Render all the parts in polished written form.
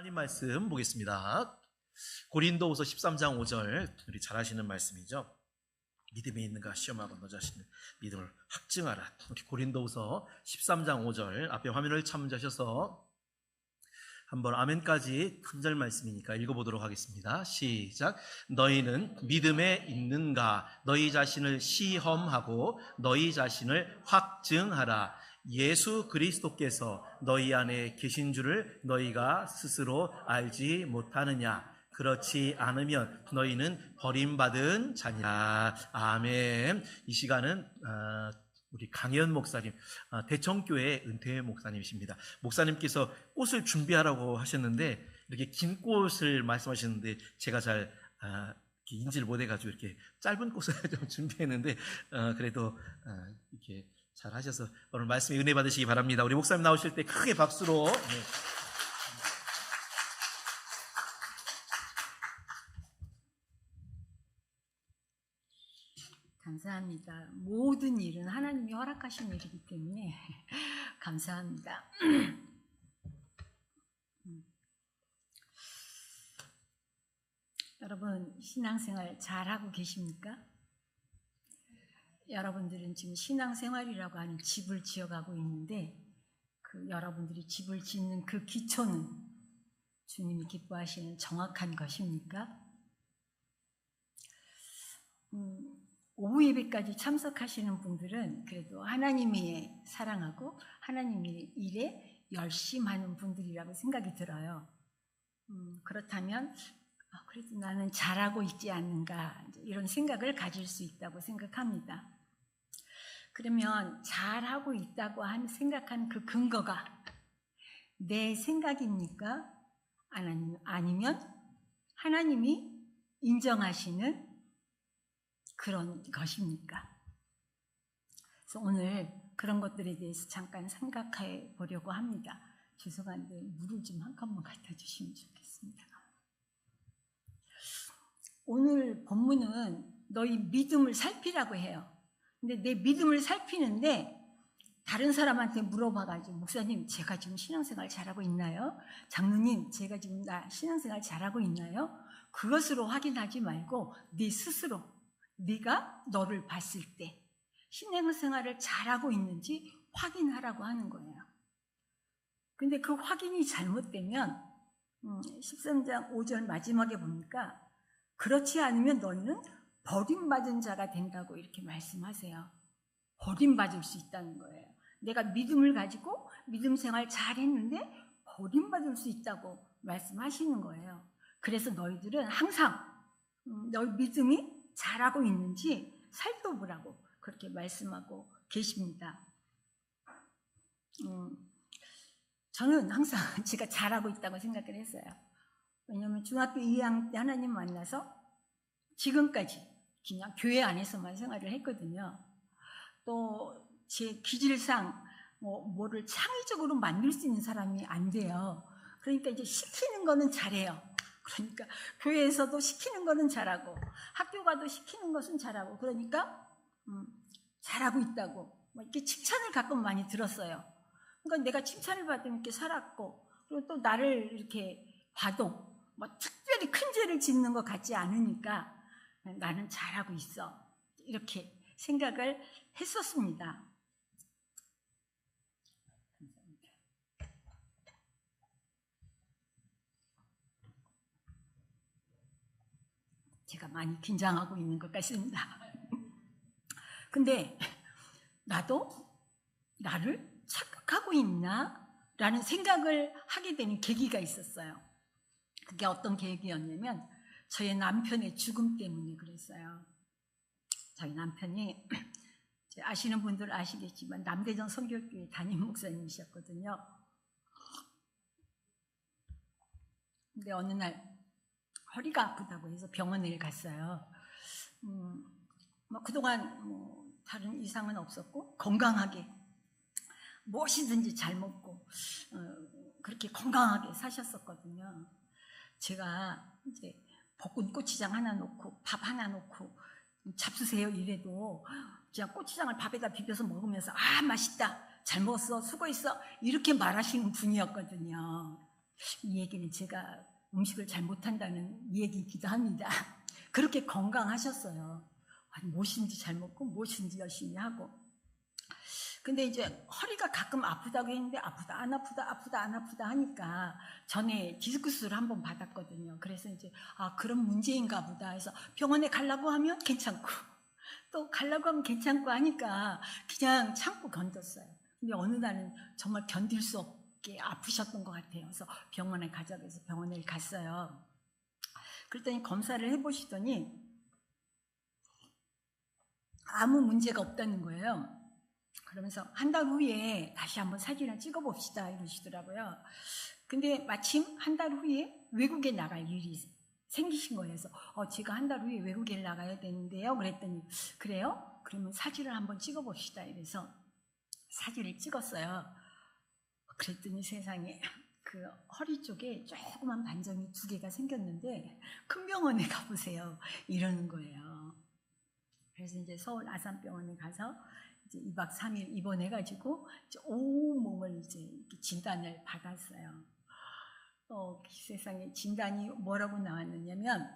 하나님 말씀 보겠습니다. 고린도후서 13장 5절, 우리 잘 아시는 말씀이죠. 믿음이 있는가 시험하고 너 자신의 믿음을 확증하라. 우리 고린도후서 13장 5절 앞에 화면을 참조하셔서 한번 아멘까지 한 절 말씀이니까 읽어보도록 하겠습니다. 시작. 너희는 믿음에 있는가? 너희 자신을 시험하고 너희 자신을 확증하라. 예수 그리스도께서 너희 안에 계신 줄을 너희가 스스로 알지 못하느냐? 그렇지 않으면 너희는 버림받은 자니라. 아멘. 이 시간은 우리 강현 목사님, 대청교회 은퇴 목사님이십니다. 목사님께서 꽃을 준비하라고 하셨는데 이렇게 긴 꽃을 말씀하셨는데 제가 잘 인지를 못해가지고 이렇게 짧은 꽃을 좀 준비했는데 그래도 이렇게 잘 하셔서 오늘 말씀에 은혜 받으시기 바랍니다. 우리 목사님 나오실 때 크게 박수로. 네. 감사합니다. 모든 일은 하나님이 허락하신 일이기 때문에 감사합니다. 여러분 신앙생활 잘하고 계십니까? 여러분들은 지금 신앙생활이라고 하는 집을 지어가고 있는데 그 여러분들이 집을 짓는 그 기초는 주님이 기뻐하시는 정확한 것입니까? 오후 예배까지 참석하시는 분들은 그래도 하나님이 사랑하고 하나님의 일에 열심하는 분들이라고 생각이 들어요. 그렇다면 그래도 나는 잘하고 있지 않는가 이런 생각을 가질 수 있다고 생각합니다. 그러면 잘하고 있다고 생각한 그 근거가 내 생각입니까? 아니면 하나님이 인정하시는 그런 것입니까? 그래서 오늘 그런 것들에 대해서 잠깐 생각해 보려고 합니다. 죄송한데 물을 좀 한 컵만 갖다 주시면 좋겠습니다. 오늘 본문은 너희 믿음을 살피라고 해요. 근데 내 믿음을 살피는데 다른 사람한테 물어봐가지고 목사님 제가 지금 신앙생활 잘하고 있나요? 장로님 제가 지금 신앙생활 잘하고 있나요? 그것으로 확인하지 말고 네 스스로 네가 너를 봤을 때 신앙생활을 잘하고 있는지 확인하라고 하는 거예요. 근데 그 확인이 잘못되면 13장 5절 마지막에 보니까 그렇지 않으면 너희는 버림받은 자가 된다고 이렇게 말씀하세요. 버림받을 수 있다는 거예요. 내가 믿음을 가지고 믿음 생활 잘했는데 버림받을 수 있다고 말씀하시는 거예요. 그래서 너희들은 항상 너희 믿음이 잘하고 있는지 살펴보라고 그렇게 말씀하고 계십니다. 저는 항상 제가 잘하고 있다고 생각을 했어요. 왜냐하면 중학교 2학년 때 하나님 만나서 지금까지 그냥 교회 안에서만 생활을 했거든요. 또 제 기질상 뭐를 창의적으로 만들 수 있는 사람이 안 돼요. 그러니까 이제 시키는 거는 잘해요. 그러니까 교회에서도 시키는 거는 잘하고 학교 가도 시키는 것은 잘하고 그러니까 잘하고 있다고 이렇게 칭찬을 가끔 많이 들었어요. 그러니까 내가 칭찬을 받으면 이렇게 살았고 그리고 또 나를 이렇게 봐도 특별히 큰 죄를 짓는 것 같지 않으니까 나는 잘하고 있어 이렇게 생각을 했었습니다. 제가 많이 긴장하고 있는 것 같습니다. 근데 나도 나를 착각하고 있나? 라는 생각을 하게 되는 계기가 있었어요. 그게 어떤 계기였냐면 저희 남편의 죽음 때문에 그랬어요. 저희 남편이 아시는 분들 아시겠지만 남대전 선교교회 담임 목사님이셨거든요. 근데 어느 날 허리가 아프다고 해서 병원에 갔어요. 그동안 다른 이상은 없었고 건강하게 무엇이든지 잘 먹고 그렇게 건강하게 사셨었거든요. 제가 이제 볶은 고추장 하나 놓고 밥 하나 놓고 잡수세요 이래도 그냥 고추장을 밥에다 비벼서 먹으면서 맛있다 잘 먹었어 수고했어 이렇게 말하시는 분이었거든요. 이 얘기는 제가 음식을 잘 못한다는 얘기이기도 합니다. 그렇게 건강하셨어요. 아니, 무엇인지 잘 먹고 무엇인지 열심히 하고. 근데 이제 허리가 가끔 아프다고 했는데 아프다 안 아프다 아프다 안 아프다 하니까 전에 디스크스를 한번 받았거든요. 그래서 이제 그런 문제인가 보다 해서 병원에 가려고 하면 괜찮고 또 가려고 하면 괜찮고 하니까 그냥 참고 견뎠어요. 근데 어느 날은 정말 견딜 수 없게 아프셨던 것 같아요. 그래서 병원에 가자고 해서 병원에 갔어요. 그랬더니 검사를 해보시더니 아무 문제가 없다는 거예요. 그러면서 한 달 후에 다시 한번 사진을 찍어봅시다 이러시더라고요. 근데 마침 한 달 후에 외국에 나갈 일이 생기신 거예요. 그래서 제가 한 달 후에 외국에 나가야 되는데요. 그랬더니 그래요? 그러면 사진을 한번 찍어봅시다 이래서 사진을 찍었어요. 그랬더니 세상에 그 허리 쪽에 조그만 반점이 2개가 생겼는데 큰 병원에 가보세요 이러는 거예요. 그래서 이제 서울 아산병원에 가서 이제 2박 3일 입원해가지고 이제 온몸을 이제 이렇게 진단을 받았어요. 세상에 진단이 뭐라고 나왔느냐면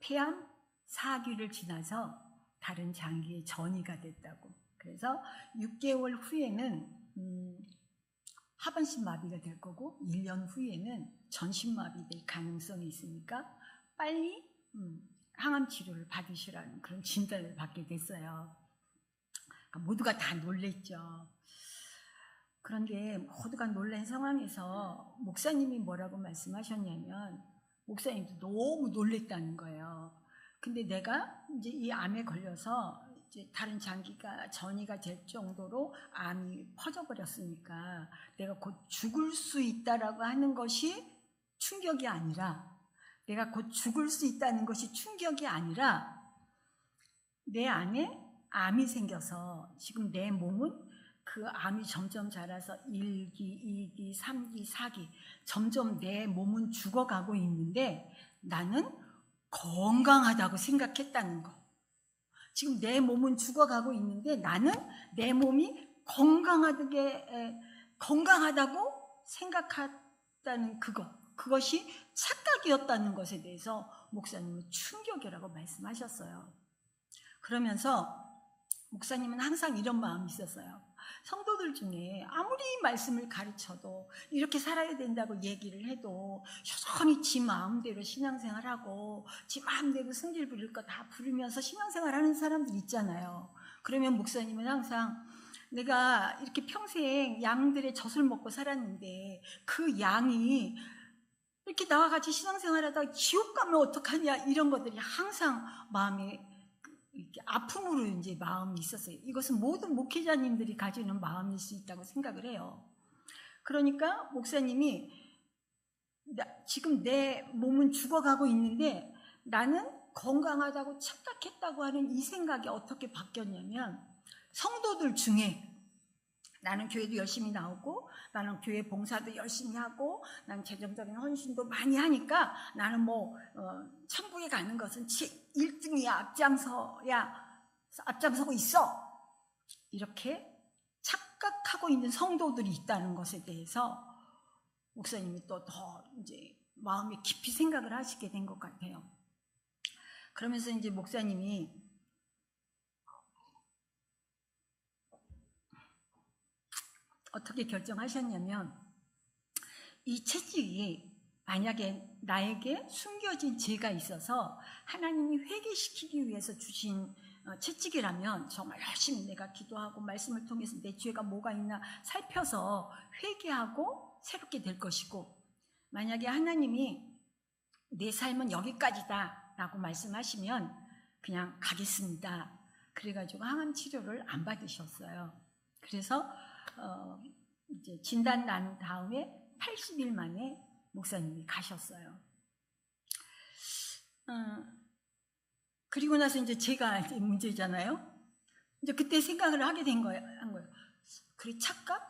폐암 4기를 지나서 다른 장기에 전이가 됐다고. 그래서 6개월 후에는 하반신 마비가 될 거고 1년 후에는 전신 마비 될 가능성이 있으니까 빨리 항암 치료를 받으시라는 그런 진단을 받게 됐어요. 그러니까 모두가 다 놀랬죠. 그런데 모두가 놀란 상황에서 목사님이 뭐라고 말씀하셨냐면 목사님도 너무 놀랬다는 거예요. 근데 내가 이제 이 암에 걸려서 이제 다른 장기가 전이가 될 정도로 암이 퍼져버렸으니까 내가 곧 죽을 수 있다라고 하는 것이 충격이 아니라 내가 곧 죽을 수 있다는 것이 충격이 아니라 내 안에 암이 생겨서 지금 내 몸은 그 암이 점점 자라서 1기, 2기, 3기, 4기 점점 내 몸은 죽어가고 있는데 나는 건강하다고 생각했다는 거. 지금 내 몸은 죽어가고 있는데 나는 내 몸이 건강하다고 생각했다는 그것이 착각이었다는 것에 대해서 목사님은 충격이라고 말씀하셨어요. 그러면서 목사님은 항상 이런 마음이 있었어요. 성도들 중에 아무리 말씀을 가르쳐도 이렇게 살아야 된다고 얘기를 해도 여전히 지 마음대로 신앙생활하고 지 마음대로 성질 부릴 거 다 부르면서 신앙생활하는 사람들 있잖아요. 그러면 목사님은 항상 내가 이렇게 평생 양들의 젖을 먹고 살았는데 그 양이 이렇게 나와 같이 신앙생활하다가 지옥 가면 어떡하냐 이런 것들이 항상 마음에 이렇게 아픔으로 이제 마음이 있었어요. 이것은 모든 목회자님들이 가지는 마음일 수 있다고 생각을 해요. 그러니까 목사님이 지금 내 몸은 죽어가고 있는데 나는 건강하다고 착각했다고 하는 이 생각이 어떻게 바뀌었냐면 성도들 중에 나는 교회도 열심히 나오고 나는 교회 봉사도 열심히 하고 나는 재정적인 헌신도 많이 하니까 나는 천국에 가는 것은 1등이야 앞장서고 있어 이렇게 착각하고 있는 성도들이 있다는 것에 대해서 목사님이 또 더 이제 마음에 깊이 생각을 하시게 된 것 같아요. 그러면서 이제 목사님이 어떻게 결정하셨냐면 이 채찍이 만약에 나에게 숨겨진 죄가 있어서 하나님이 회개시키기 위해서 주신 채찍이라면 정말 열심히 내가 기도하고 말씀을 통해서 내 죄가 뭐가 있나 살펴서 회개하고 새롭게 될 것이고 만약에 하나님이 내 삶은 여기까지다 라고 말씀하시면 그냥 가겠습니다. 그래가지고 항암 치료를 안 받으셨어요. 그래서 이제 진단 난 다음에 80일 만에 목사님이 가셨어요. 그리고 나서 이제 제가 이제 문제잖아요. 이제 그때 생각을 하게 된 거예요. 그래 착각?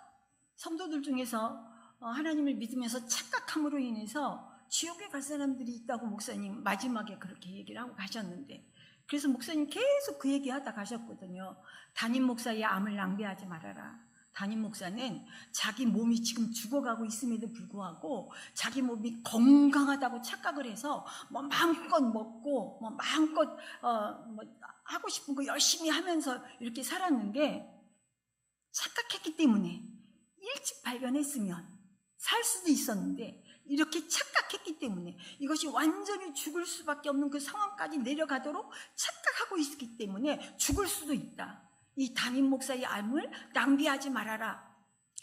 성도들 중에서 하나님을 믿으면서 착각함으로 인해서 지옥에 갈 사람들이 있다고 목사님 마지막에 그렇게 얘기를 하고 가셨는데 그래서 목사님 계속 그 얘기하다 가셨거든요. 담임 목사의 암을 낭비하지 말아라. 담임 목사는 자기 몸이 지금 죽어가고 있음에도 불구하고 자기 몸이 건강하다고 착각을 해서 뭐 마음껏 먹고 뭐 마음껏 뭐 하고 싶은 거 열심히 하면서 이렇게 살았는데, 착각했기 때문에 일찍 발견했으면 살 수도 있었는데 이렇게 착각했기 때문에 이것이 완전히 죽을 수밖에 없는 그 상황까지 내려가도록 착각하고 있기 때문에 죽을 수도 있다. 이 담임 목사의 암을 낭비하지 말아라.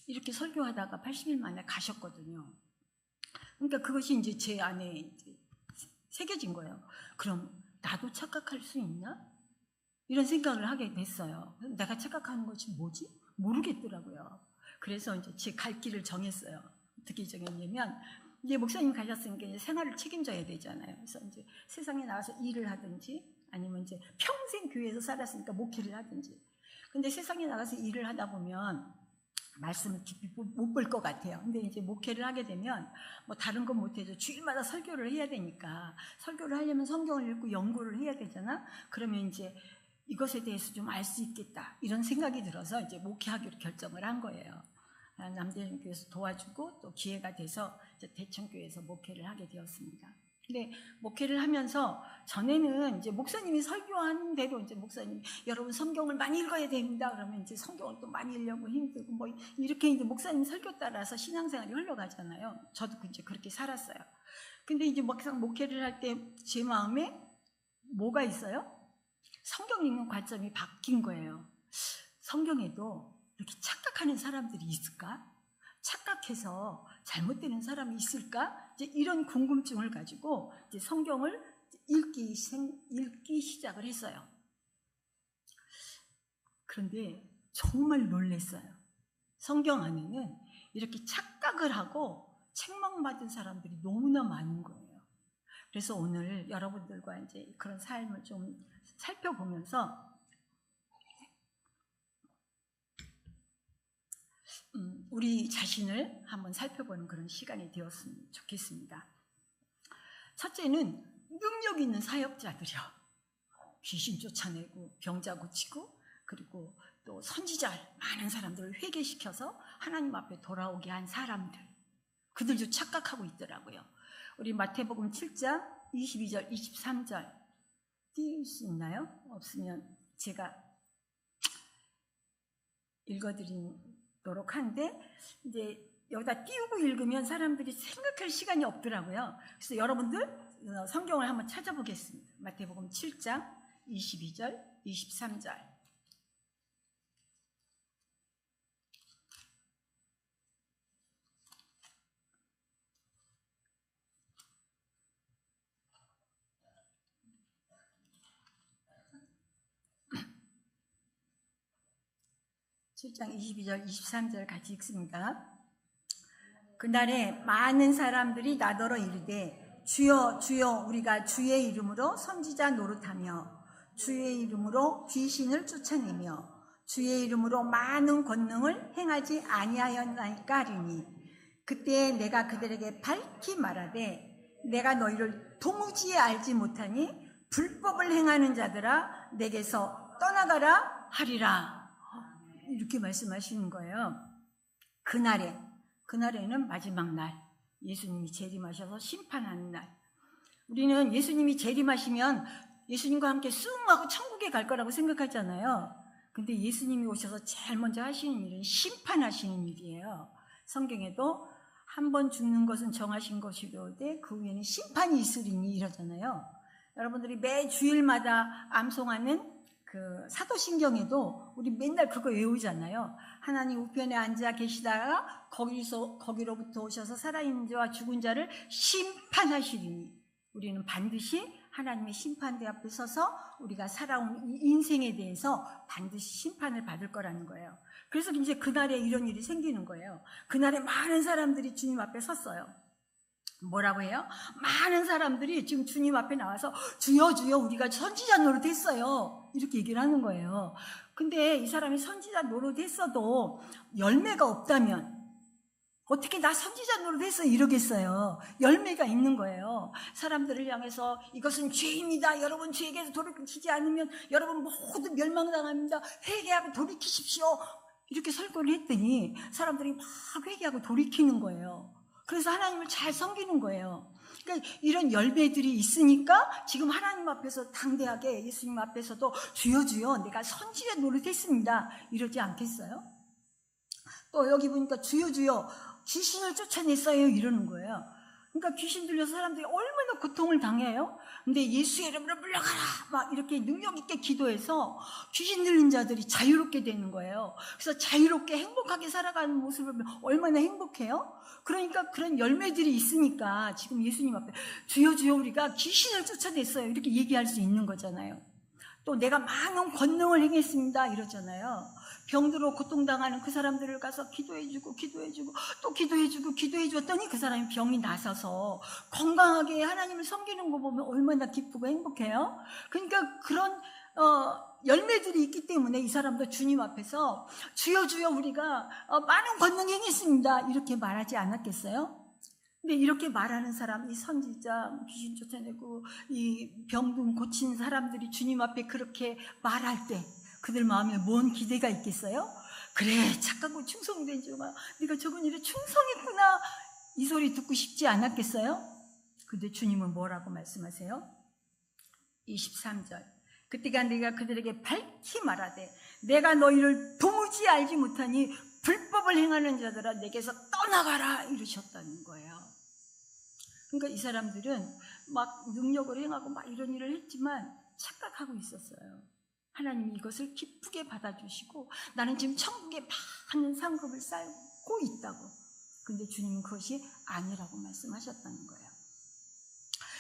이렇게 설교하다가 80일 만에 가셨거든요. 그러니까 그것이 이제 제 안에 이제 새겨진 거예요. 그럼 나도 착각할 수 있나? 이런 생각을 하게 됐어요. 내가 착각하는 것이 뭐지? 모르겠더라고요. 그래서 이제 제 갈 길을 정했어요. 어떻게 정했냐면, 이제 목사님 가셨으니까 이제 생활을 책임져야 되잖아요. 그래서 이제 세상에 나와서 일을 하든지 아니면 이제 평생 교회에서 살았으니까 목회를 하든지. 근데 세상에 나가서 일을 하다 보면 말씀을 깊이 못 볼 것 같아요. 근데 이제 목회를 하게 되면 뭐 다른 건 못해도 주일마다 설교를 해야 되니까, 설교를 하려면 성경을 읽고 연구를 해야 되잖아. 그러면 이제 이것에 대해서 좀 알 수 있겠다, 이런 생각이 들어서 이제 목회하기로 결정을 한 거예요. 남대문교회에서 도와주고 또 기회가 돼서 이제 대천교회에서 목회를 하게 되었습니다. 근데 목회를 하면서 전에는 이제 목사님이 설교하는 대로 이제 목사님 여러분 성경을 많이 읽어야 됩니다. 그러면 이제 성경을 또 많이 읽려고 힘들고 뭐 이렇게 이제 목사님 설교 따라서 신앙생활이 흘러가잖아요. 저도 이제 그렇게 살았어요. 근데 이제 막상 목회를 할 때 제 마음에 뭐가 있어요? 성경 읽는 관점이 바뀐 거예요. 성경에도 이렇게 착각하는 사람들이 있을까? 착각해서 잘못되는 사람이 있을까? 이제 이런 궁금증을 가지고 이제 성경을 읽기 시작을 했어요. 그런데 정말 놀랐어요. 성경 안에는 이렇게 착각을 하고 책망받은 사람들이 너무나 많은 거예요. 그래서 오늘 여러분들과 이제 그런 삶을 좀 살펴보면서 우리 자신을 한번 살펴보는 그런 시간이 되었으면 좋겠습니다. 첫째는 능력 있는 사역자들이요. 귀신 쫓아내고 병자 고치고 그리고 또 선지자 많은 사람들을 회개시켜서 하나님 앞에 돌아오게 한 사람들, 그들도 착각하고 있더라고요. 우리 마태복음 7장 22절 23절 띄울 수 있나요? 없으면 제가 읽어드리도록 하는데, 이제 여기다 띄우고 읽으면 사람들이 생각할 시간이 없더라고요. 그래서 여러분들 성경을 한번 찾아보겠습니다. 마태복음 7장 22절 23절. (7장 22절 23절) 같이 읽습니다. 그날에 많은 사람들이 나더러 이르되 주여 주여 우리가 주의 이름으로 선지자 노릇하며 주의 이름으로 귀신을 쫓아내며 주의 이름으로 많은 권능을 행하지 아니하였나이까 하리니 그때 내가 그들에게 밝히 말하되 내가 너희를 도무지 알지 못하니 불법을 행하는 자들아 내게서 떠나가라 하리라. 이렇게 말씀하시는 거예요. 그날에는 마지막 날, 예수님이 재림하셔서 심판하는 날. 우리는 예수님이 재림하시면 예수님과 함께 쑥 하고 천국에 갈 거라고 생각하잖아요. 근데 예수님이 오셔서 제일 먼저 하시는 일은 심판하시는 일이에요. 성경에도 한 번 죽는 것은 정하신 것이로되 그 후에는 심판이 있으리니 이러잖아요. 여러분들이 매 주일마다 암송하는 그 사도신경에도 우리 맨날 그거 외우잖아요. 하나님 우편에 앉아 계시다가 거기로부터 오셔서 살아있는 자와 죽은 자를 심판하시리니 우리는 반드시 하나님의 심판대 앞에 서서 우리가 살아온 이 인생에 대해서 반드시 심판을 받을 거라는 거예요. 그래서 이제 그날에 이런 일이 생기는 거예요. 그날에 많은 사람들이 주님 앞에 섰어요. 뭐라고 해요? 많은 사람들이 지금 주님 앞에 나와서 주여 주여 우리가 선지자 노릇했어요, 이렇게 얘기를 하는 거예요. 근데 이 사람이 선지자 노릇했어도 열매가 없다면 어떻게 나 선지자 노릇했어 이러겠어요. 열매가 있는 거예요. 사람들을 향해서 이것은 죄입니다, 여러분 죄에게서 돌이키지 않으면 여러분 모두 멸망당합니다, 회개하고 돌이키십시오, 이렇게 설교를 했더니 사람들이 막 회개하고 돌이키는 거예요. 그래서 하나님을 잘 섬기는 거예요. 그러니까 이런 열매들이 있으니까 지금 하나님 앞에서 당대하게 예수님 앞에서도 주여 주여 내가 선지자 노릇했습니다 이러지 않겠어요? 또 여기 보니까 주여 주여 귀신을 쫓아냈어요 이러는 거예요. 그러니까 귀신 들려서 사람들이 얼마나 고통을 당해요. 근데 예수의 이름으로 물러가라 막 이렇게 능력 있게 기도해서 귀신 들린 자들이 자유롭게 되는 거예요. 그래서 자유롭게 행복하게 살아가는 모습을 보면 얼마나 행복해요. 그러니까 그런 열매들이 있으니까 지금 예수님 앞에 주여 주여 우리가 귀신을 쫓아냈어요 이렇게 얘기할 수 있는 거잖아요. 또 내가 많은 권능을 행했습니다 이러잖아요. 병들어 고통당하는 그 사람들을 가서 기도해주고 또 기도해주었더니 그 사람이 병이 나서서 건강하게 하나님을 섬기는 거 보면 얼마나 기쁘고 행복해요. 그러니까 그런 열매들이 있기 때문에 이 사람도 주님 앞에서 주여 주여 우리가 많은 권능 행했습니다 이렇게 말하지 않았겠어요? 근데 이렇게 말하는 사람, 이 선지자, 귀신 쫓아내고 이 병든 고친 사람들이 주님 앞에 그렇게 말할 때 그들 마음에 뭔 기대가 있겠어요? 그래 착하고 충성된 자가 네가 저번 일에 충성했구나 이 소리 듣고 싶지 않았겠어요? 근데 주님은 뭐라고 말씀하세요? 23절 그때가 내가 그들에게 밝히 말하되 내가 너희를 도무지 알지 못하니 불법을 행하는 자들아 내게서 떠나가라 이러셨다는 거예요. 그러니까 이 사람들은 막 능력을 행하고 막 이런 일을 했지만 착각하고 있었어요. 하나님이 이것을 기쁘게 받아주시고 나는 지금 천국에 많은 상급을 쌓고 있다고. 근데 주님은 그것이 아니라고 말씀하셨다는 거예요.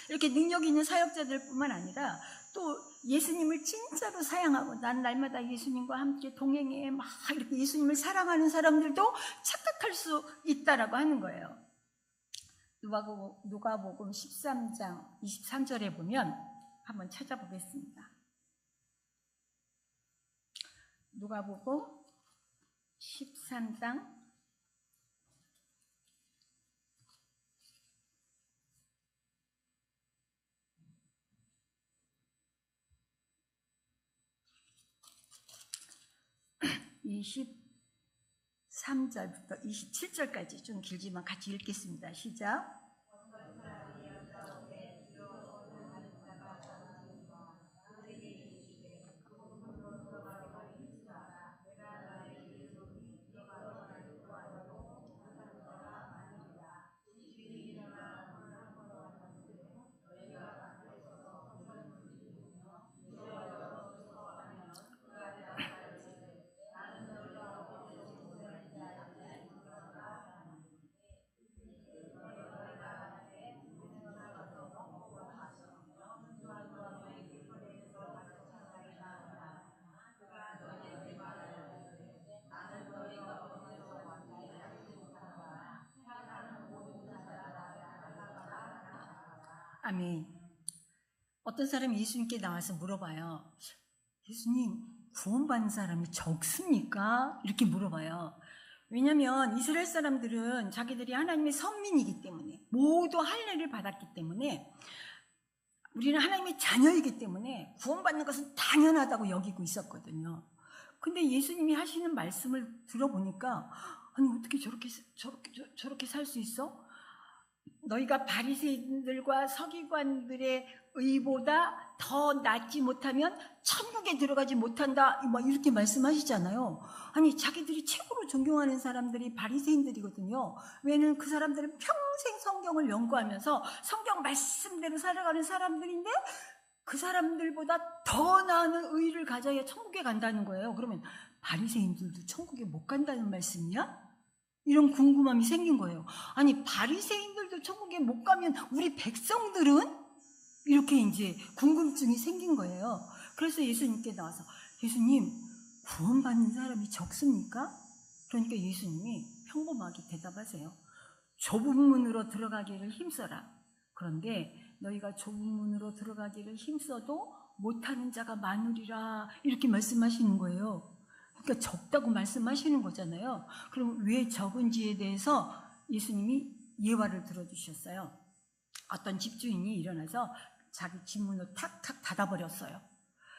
이렇게 능력 있는 사역자들 뿐만 아니라 또 예수님을 진짜로 사랑하고 난 날마다 예수님과 함께 동행해 막 이렇게 예수님을 사랑하는 사람들도 착각할 수 있다라고 하는 거예요. 누가복음 13장 23절에 보면 한번 찾아보겠습니다. 누가복음 13장 23절부터 27절까지 좀 길지만 같이 읽겠습니다. 시작. 아멘. 어떤 사람이 예수님께 나와서 물어봐요. 예수님, 구원받는 사람이 적습니까? 이렇게 물어봐요. 왜냐하면 이스라엘 사람들은 자기들이 하나님의 선민이기 때문에 모두 할례를 받았기 때문에 우리는 하나님의 자녀이기 때문에 구원받는 것은 당연하다고 여기고 있었거든요. 근데 예수님이 하시는 말씀을 들어보니까 아니 어떻게 저렇게 살 수 있어? 너희가 바리새인들과 서기관들의 의보다 더 낫지 못하면 천국에 들어가지 못한다 뭐 이렇게 말씀하시잖아요. 아니 자기들이 최고로 존경하는 사람들이 바리새인들이거든요. 왜냐면 그 사람들은 평생 성경을 연구하면서 성경 말씀대로 살아가는 사람들인데 그 사람들보다 더 나은 의를 가져야 천국에 간다는 거예요. 그러면 바리새인들도 천국에 못 간다는 말씀이야? 이런 궁금함이 생긴 거예요. 아니 바리새인들도 천국에 못 가면 우리 백성들은? 이렇게 이제 궁금증이 생긴 거예요. 그래서 예수님께 나와서 예수님 구원받는 사람이 적습니까? 그러니까 예수님이 평범하게 대답하세요. 좁은 문으로 들어가기를 힘써라. 그런데 너희가 좁은 문으로 들어가기를 힘써도 못하는 자가 많으리라 이렇게 말씀하시는 거예요. 그러니까 적다고 말씀하시는 거잖아요. 그럼 왜 적은지에 대해서 예수님이 예화를 들어주셨어요. 어떤 집주인이 일어나서 자기 집 문을 탁탁 닫아버렸어요.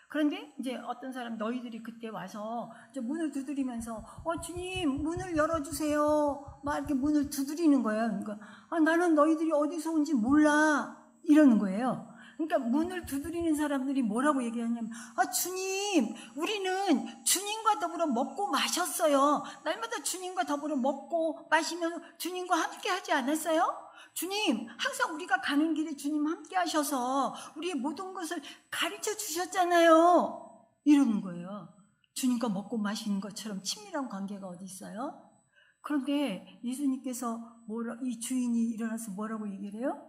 그런데 이제 어떤 사람 너희들이 그때 와서 이제 문을 두드리면서 주님 문을 열어주세요 막 이렇게 문을 두드리는 거예요. 그러니까 나는 너희들이 어디서 온지 몰라 이러는 거예요. 그러니까 문을 두드리는 사람들이 뭐라고 얘기하냐면 주님 우리는 주님과 더불어 먹고 마셨어요. 날마다 주님과 더불어 먹고 마시면서 주님과 함께 하지 않았어요? 주님 항상 우리가 가는 길에 주님 함께 하셔서 우리의 모든 것을 가르쳐 주셨잖아요 이러는 거예요. 주님과 먹고 마시는 것처럼 친밀한 관계가 어디 있어요? 그런데 예수님께서 이 주인이 일어나서 뭐라고 얘기를 해요?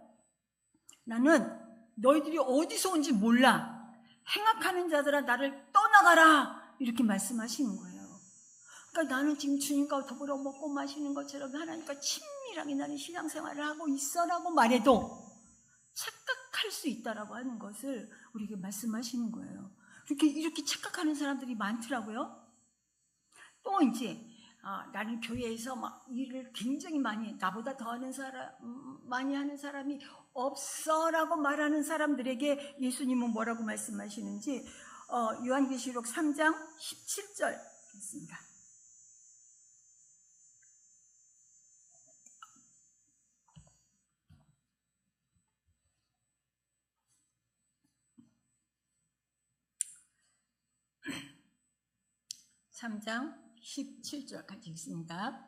나는 너희들이 어디서 온지 몰라. 행악하는 자들아 나를 떠나가라 이렇게 말씀하시는 거예요. 그러니까 나는 지금 주님과 더불어 먹고 마시는 것처럼 하나님과 친밀하게 나는 신앙생활을 하고 있어라고 말해도 착각할 수 있다라고 하는 것을 우리에게 말씀하시는 거예요. 이렇게 착각하는 사람들이 많더라고요. 또 이제 나는 교회에서 막 일을 굉장히 많이 해. 나보다 더 하는 사람 많이 하는 사람이 없어라고 말하는 사람들에게 예수님은 뭐라고 말씀하시는지 요한계시록 3장 17절 있습니다. (3장 17절) 같이 읽습니다.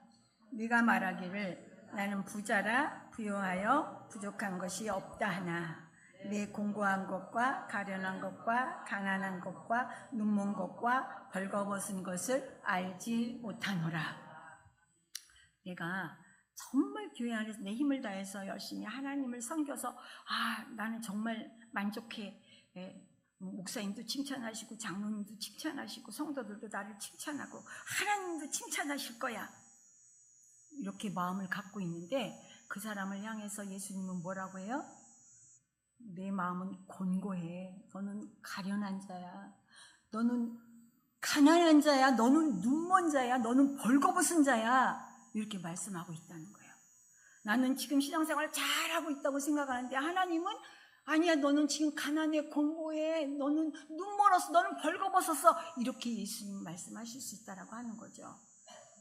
네가 말하기를 나는 부자라 부요하여 부족한 것이 없다 하나 내 공고한 것과 가련한 것과 가난한 것과 눈먼 것과 벌거벗은 것을 알지 못하노라. 내가 정말 교회 안에서 내 힘을 다해서 열심히 하나님을 섬겨서 나는 정말 만족해. 목사님도 칭찬하시고 장로님도 칭찬하시고 성도들도 나를 칭찬하고 하나님도 칭찬하실 거야. 이렇게 마음을 갖고 있는데 그 사람을 향해서 예수님은 뭐라고 해요? 내 마음은 곤고해. 너는 가련한 자야. 너는 가난한 자야. 너는 눈먼 자야. 너는 벌거벗은 자야. 이렇게 말씀하고 있다는 거예요. 나는 지금 신앙생활 잘하고 있다고 생각하는데 하나님은 아니야 너는 지금 가난해 곤고해 너는 눈멀었어 너는 벌거벗었어 이렇게 예수님 말씀하실 수 있다라고 하는 거죠.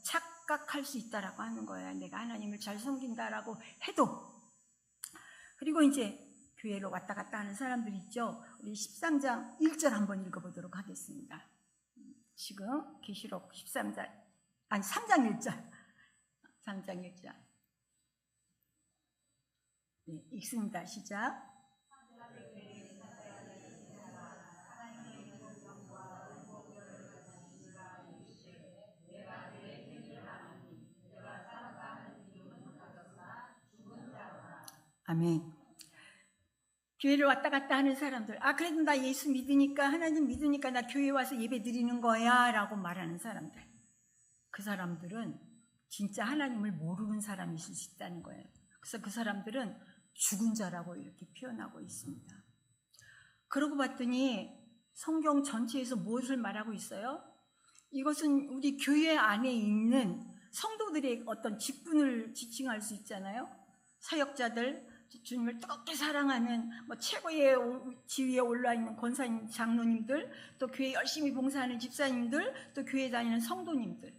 착각할 수 있다라고 하는 거예요. 내가 하나님을 잘 섬긴다라고 해도. 그리고 이제 교회로 왔다 갔다 하는 사람들 있죠. 우리 13장 1절 한번 읽어보도록 하겠습니다. 지금 계시록 3장 1절 3장 1절 네, 읽습니다. 시작. 아멘. 교회를 왔다 갔다 하는 사람들, 그래도 나 예수 믿으니까 하나님 믿으니까 나 교회 와서 예배 드리는 거야 라고 말하는 사람들, 그 사람들은 진짜 하나님을 모르는 사람이 있을 수 있다는 거예요. 그래서 그 사람들은 죽은 자라고 이렇게 표현하고 있습니다. 그러고 봤더니 성경 전체에서 무엇을 말하고 있어요? 이것은 우리 교회 안에 있는 성도들의 어떤 직분을 지칭할 수 있잖아요. 사역자들, 주님을 뜨겁게 사랑하는 최고의 지위에 올라있는 권사님, 장로님들, 또 교회 열심히 봉사하는 집사님들, 또 교회 다니는 성도님들,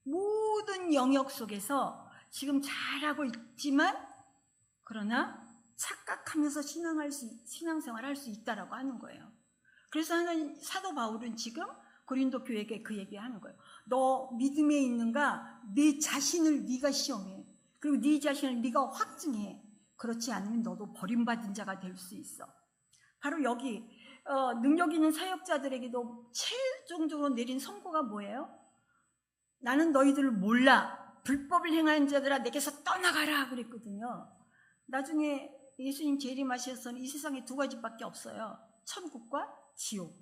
모든 영역 속에서 지금 잘하고 있지만 그러나 착각하면서 신앙생활 할 수 있다라고 하는 거예요. 그래서 사도 바울은 지금 고린도 교회에게 그 얘기하는 거예요. 너 믿음에 있는가? 네 자신을 네가 시험해. 그리고 네 자신을 네가 확증해. 그렇지 않으면 너도 버림받은 자가 될 수 있어. 바로 여기 능력 있는 사역자들에게도 최종적으로 내린 선고가 뭐예요? 나는 너희들을 몰라. 불법을 행하는 자들아 내게서 떠나가라 그랬거든요. 나중에 예수님 재림하셔서는 이 세상에 두 가지밖에 없어요. 천국과 지옥.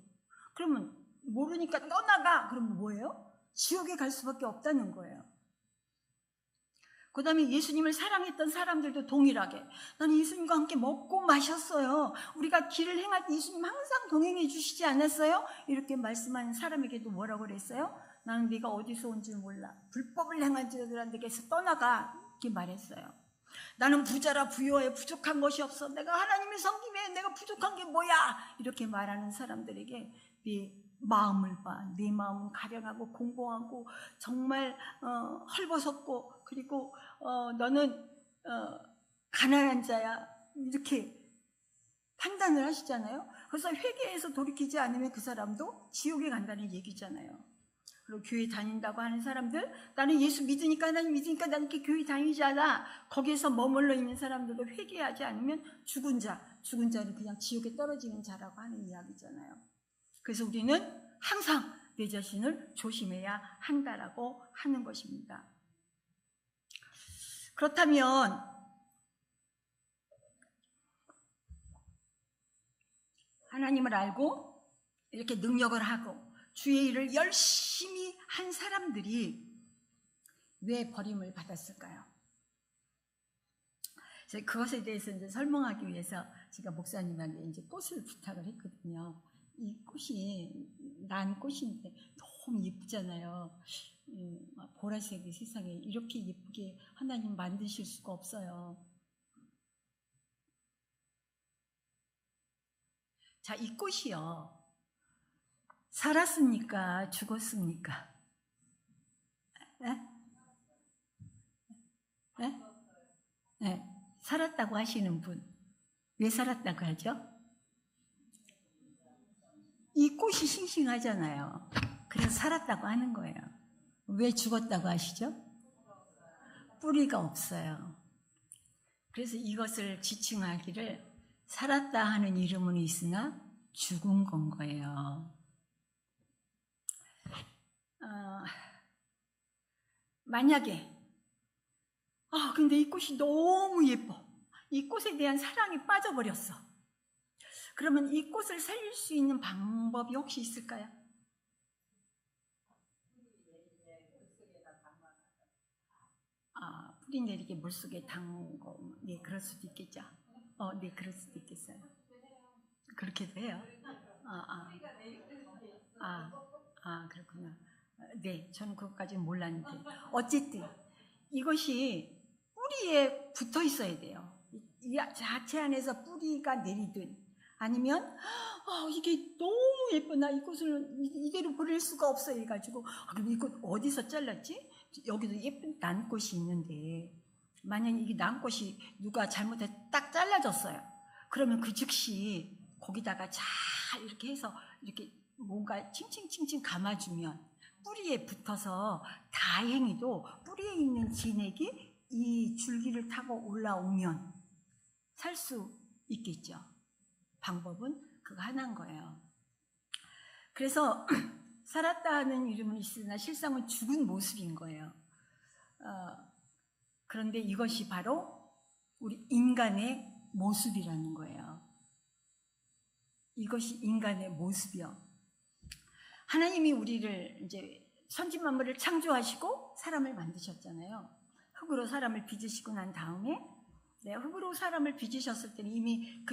그러면 모르니까 떠나가. 그러면 뭐예요? 지옥에 갈 수밖에 없다는 거예요. 그 다음에 예수님을 사랑했던 사람들도 동일하게 나는 예수님과 함께 먹고 마셨어요. 우리가 길을 행할 때 예수님 항상 동행해 주시지 않았어요? 이렇게 말씀하는 사람에게도 뭐라고 그랬어요? 나는 네가 어디서 온지 몰라. 불법을 행한 자들에게서 떠나가. 이렇게 말했어요. 나는 부자라 부요해. 부족한 것이 없어. 내가 하나님을 섬기면 내가 부족한 게 뭐야. 이렇게 말하는 사람들에게 네 마음을 봐. 네 마음은 가련하고 공고하고 정말 헐벗었고, 그리고 너는 가난한 자야, 이렇게 판단을 하시잖아요. 그래서 회개해서 돌이키지 않으면 그 사람도 지옥에 간다는 얘기잖아요. 그리고 교회 다닌다고 하는 사람들, 나는 예수 믿으니까, 하나님 믿으니까 나는 이렇게 교회 다니잖아, 거기에서 머물러 있는 사람들도 회개하지 않으면 죽은 자는 그냥 지옥에 떨어지는 자라고 하는 이야기잖아요. 그래서 우리는 항상 내 자신을 조심해야 한다라고 하는 것입니다. 그렇다면 하나님을 알고 이렇게 능력을 하고 주의 일을 열심히 한 사람들이 왜 버림을 받았을까요? 그것에 대해서 이제 설명하기 위해서 제가 목사님한테 이제 꽃을 부탁을 했거든요. 이 꽃이 난 꽃인데 너무 예쁘잖아요. 보라색이 세상에 이렇게 예쁘게 하나님 만드실 수가 없어요. 자, 이 꽃이요, 살았습니까? 죽었습니까? 네? 네? 네. 살았다고 하시는 분, 왜 살았다고 하죠? 이 꽃이 싱싱하잖아요. 그래서 살았다고 하는 거예요. 왜 죽었다고 하시죠? 뿌리가 없어요. 그래서 이것을 지칭하기를 살았다 하는 이름은 있으나 죽은 건 거예요. 만약에 근데 이 꽃이 너무 예뻐, 이 꽃에 대한 사랑이 빠져버렸어. 그러면 이 꽃을 살릴 수 있는 방법이 혹시 있을까요? 뿌리 내리게 물속에 담고, 네, 그럴 수도 있겠죠. 네, 그럴 수도 있겠어요. 그렇게도 해요. 그렇구나. 네, 저는 그것까지는 몰랐는데, 어쨌든 이것이 뿌리에 붙어 있어야 돼요. 이 자체 안에서 뿌리가 내리든, 아니면 이게 너무 예뻐, 나 이것을 이대로 버릴 수가 없어 해가지고, 그럼 이거 어디서 잘랐지? 여기도 예쁜 난꽃이 있는데, 만약에 이게 난꽃이 누가 잘못해서 딱 잘라졌어요. 그러면 그 즉시 거기다가 잘 이렇게 해서 이렇게 뭔가 칭칭칭칭 감아주면, 뿌리에 붙어서 다행히도 뿌리에 있는 진액이 이 줄기를 타고 올라오면 살 수 있겠죠. 방법은 그거 하나인 거예요. 그래서 살았다 하는 이름은 있으나 실상은 죽은 모습인 거예요. 그런데 이것이 바로 우리 인간의 모습이라는 거예요. 이것이 인간의 모습이요. 하나님이 우리를 이제 선진 만물을 창조하시고 사람을 만드셨잖아요. 흙으로 사람을 빚으시고 난 다음에, 흙으로 사람을 빚으셨을 때는 이미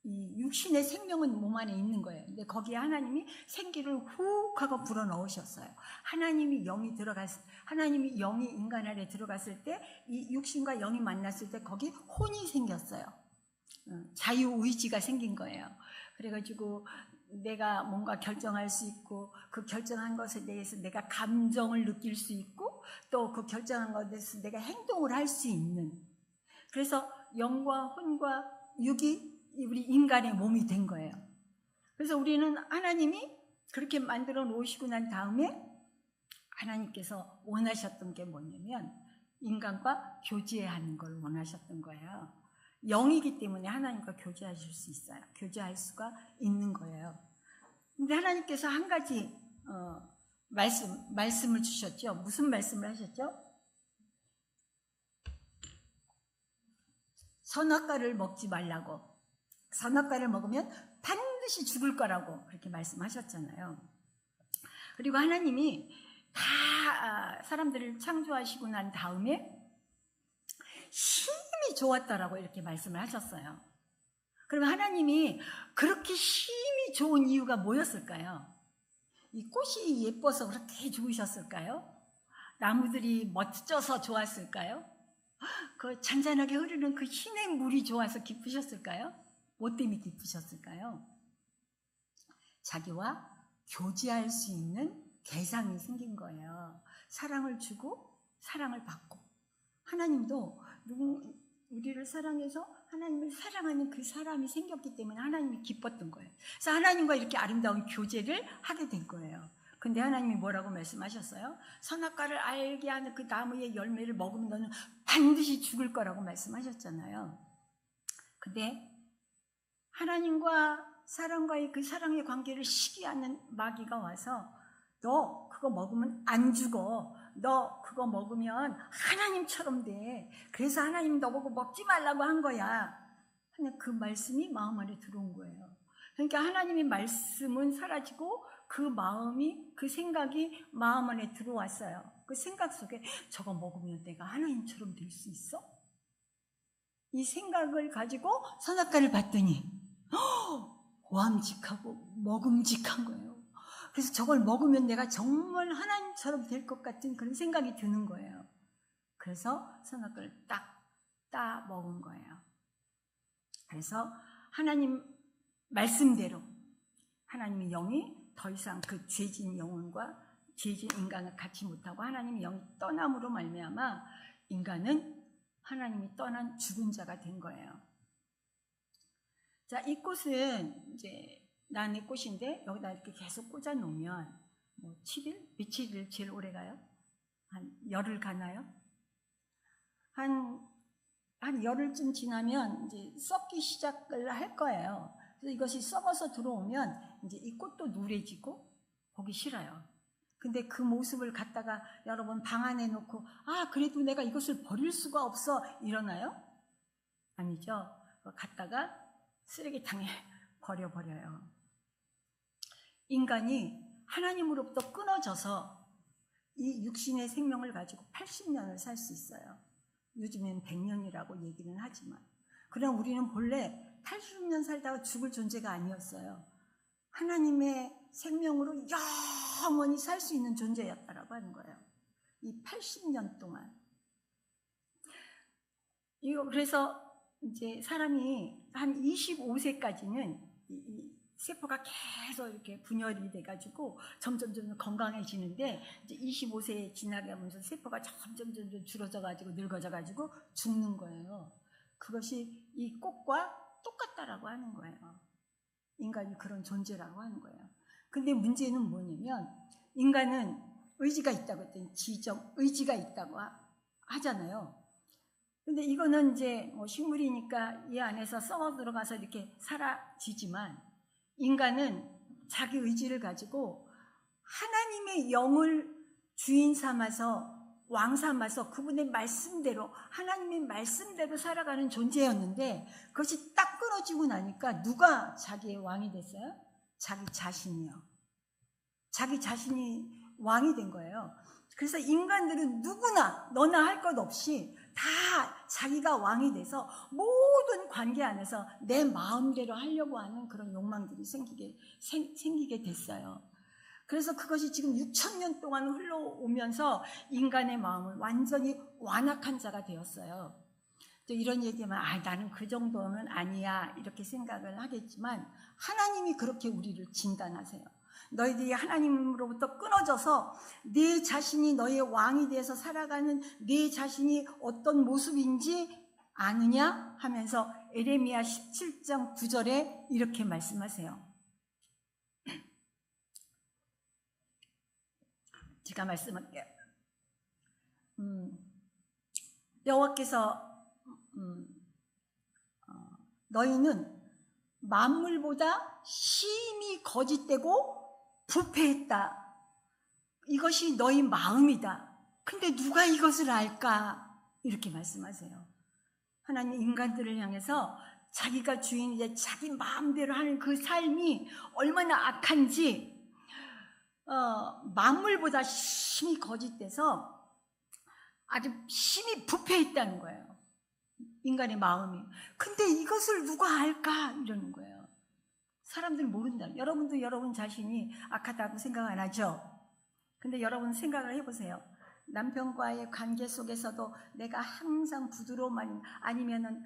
이 육신의 생명은 몸 안에 있는 거예요. 근데 거기에 하나님이 생기를 훅 하고 불어 넣으셨어요. 하나님이 영이 인간 안에 들어갔을 때, 이 육신과 영이 만났을 때 거기 혼이 생겼어요. 자유의지가 생긴 거예요. 그래가지고 내가 뭔가 결정할 수 있고, 그 결정한 것에 대해서 내가 감정을 느낄 수 있고, 또 그 결정한 것에 대해서 내가 행동을 할 수 있는, 그래서 영과 혼과 육이 우리 인간의 몸이 된 거예요. 그래서 우리는 하나님이 그렇게 만들어 놓으시고 난 다음에 하나님께서 원하셨던 게 뭐냐면 인간과 교제하는 걸 원하셨던 거예요. 영이기 때문에 하나님과 교제하실 수 있어요. 교제할 수가 있는 거예요. 근데 하나님께서 한 가지 말씀을 주셨죠. 무슨 말씀을 하셨죠? 선악과를 먹지 말라고. 선악과를 먹으면 반드시 죽을 거라고 그렇게 말씀하셨잖아요. 그리고 하나님이 다 사람들을 창조하시고 난 다음에 힘이 좋았다라고 이렇게 말씀을 하셨어요. 그러면 하나님이 그렇게 힘이 좋은 이유가 뭐였을까요? 이 꽃이 예뻐서 그렇게 좋으셨을까요? 나무들이 멋져서 좋았을까요? 그 잔잔하게 흐르는 그 흰의 물이 좋아서 기쁘셨을까요? 뭐 때문에 기쁘셨을까요? 자기와 교제할 수 있는 대상이 생긴 거예요. 사랑을 주고 사랑을 받고. 하나님도 우리를 사랑해서 하나님을 사랑하는 그 사람이 생겼기 때문에 하나님이 기뻤던 거예요. 그래서 하나님과 이렇게 아름다운 교제를 하게 된 거예요. 근데 하나님이 뭐라고 말씀하셨어요? 선악과를 알게 하는 그 나무의 열매를 먹으면 너는 반드시 죽을 거라고 말씀하셨잖아요. 근데 하나님과 사람과의 그 사랑의 관계를 시기하는 마귀가 와서 너 그거 먹으면 안 죽어. 너 그거 먹으면 하나님처럼 돼. 그래서 하나님 너보고 먹지 말라고 한 거야. 하는 그 말씀이 마음 안에 들어온 거예요. 그러니까 하나님의 말씀은 사라지고 그 마음이, 그 생각이 마음 안에 들어왔어요. 그 생각 속에 저거 먹으면 내가 하나님처럼 될 수 있어? 이 생각을 가지고 선악과를 봤더니 보암직하고 먹음직한 거예요. 그래서 저걸 먹으면 내가 정말 하나님처럼 될 것 같은 그런 생각이 드는 거예요. 그래서 선악과를 딱 따 먹은 거예요. 그래서 하나님 말씀대로 하나님의 영이 더 이상 그 죄진 영혼과 죄진 인간을 갖지 못하고 하나님의 영이 떠남으로 말미암아 인간은 하나님이 떠난 죽은 자가 된 거예요. 자, 이 꽃은 이제 난의 꽃인데 여기다 이렇게 계속 꽂아 놓으면 뭐 7일? 며칠을 제일 오래 가요? 한 열흘 가나요? 한 열흘쯤 지나면 이제 썩기 시작을 할 거예요. 그래서 이것이 썩어서 들어오면 이제 이 꽃도 누래지고 보기 싫어요. 근데 그 모습을 갖다가 여러분 방 안에 놓고 그래도 내가 이것을 버릴 수가 없어 이러나요? 아니죠. 갖다가 쓰레기통에 버려버려요. 인간이 하나님으로부터 끊어져서 이 육신의 생명을 가지고 80년을 살 수 있어요. 요즘엔 100년이라고 얘기는 하지만 그럼 우리는 본래 80년 살다가 죽을 존재가 아니었어요. 하나님의 생명으로 영원히 살 수 있는 존재였다라고 하는 거예요. 이 80년 동안. 그래서 이제 사람이 한 25세까지는 이 세포가 계속 이렇게 분열이 돼가지고 점점 건강해지는데 이제 25세에 지나가면서 세포가 점점 줄어져가지고 늙어져가지고 죽는 거예요. 그것이 이 꽃과 똑같다라고 하는 거예요. 인간이 그런 존재라고 하는 거예요. 근데 문제는 뭐냐면 인간은 의지가 있다고 했더니 지적 의지가 있다고 하잖아요. 근데 이거는 이제 식물이니까 이 안에서 썩어 들어가서 이렇게 사라지지만 인간은 자기 의지를 가지고 하나님의 영을 주인 삼아서 왕 삼아서 그분의 말씀대로 하나님의 말씀대로 살아가는 존재였는데 그것이 딱 끊어지고 나니까 누가 자기의 왕이 됐어요? 자기 자신이요. 자기 자신이 왕이 된 거예요. 그래서 인간들은 누구나 너나 할 것 없이 다 자기가 왕이 돼서 모든 관계 안에서 내 마음대로 하려고 하는 그런 욕망들이 생기게 됐어요. 그래서 그것이 지금 6,000년 동안 흘러오면서 인간의 마음을 완전히 완악한 자가 되었어요. 또 이런 얘기하면 나는 그 정도는 아니야 이렇게 생각을 하겠지만 하나님이 그렇게 우리를 진단하세요. 너희들이 하나님으로부터 끊어져서 내 자신이 너의 왕이 돼서 살아가는 내 자신이 어떤 모습인지 아느냐 하면서 에레미야 17장 9절에 이렇게 말씀하세요. 제가 말씀할게요. 여호와께서 너희는 만물보다 심히 거짓되고 부패했다. 이것이 너희 마음이다. 근데 누가 이것을 알까? 이렇게 말씀하세요. 하나님 인간들을 향해서 자기가 주인이자 자기 마음대로 하는 그 삶이 얼마나 악한지 만물보다 심히 거짓돼서 아주 심히 부패했다는 거예요. 인간의 마음이. 근데 이것을 누가 알까? 이러는 거예요. 사람들은 모른다. 여러분도 여러분 자신이 악하다고 생각 안 하죠? 근데 여러분 생각을 해보세요. 남편과의 관계 속에서도 내가 항상 부드러움만 아니면은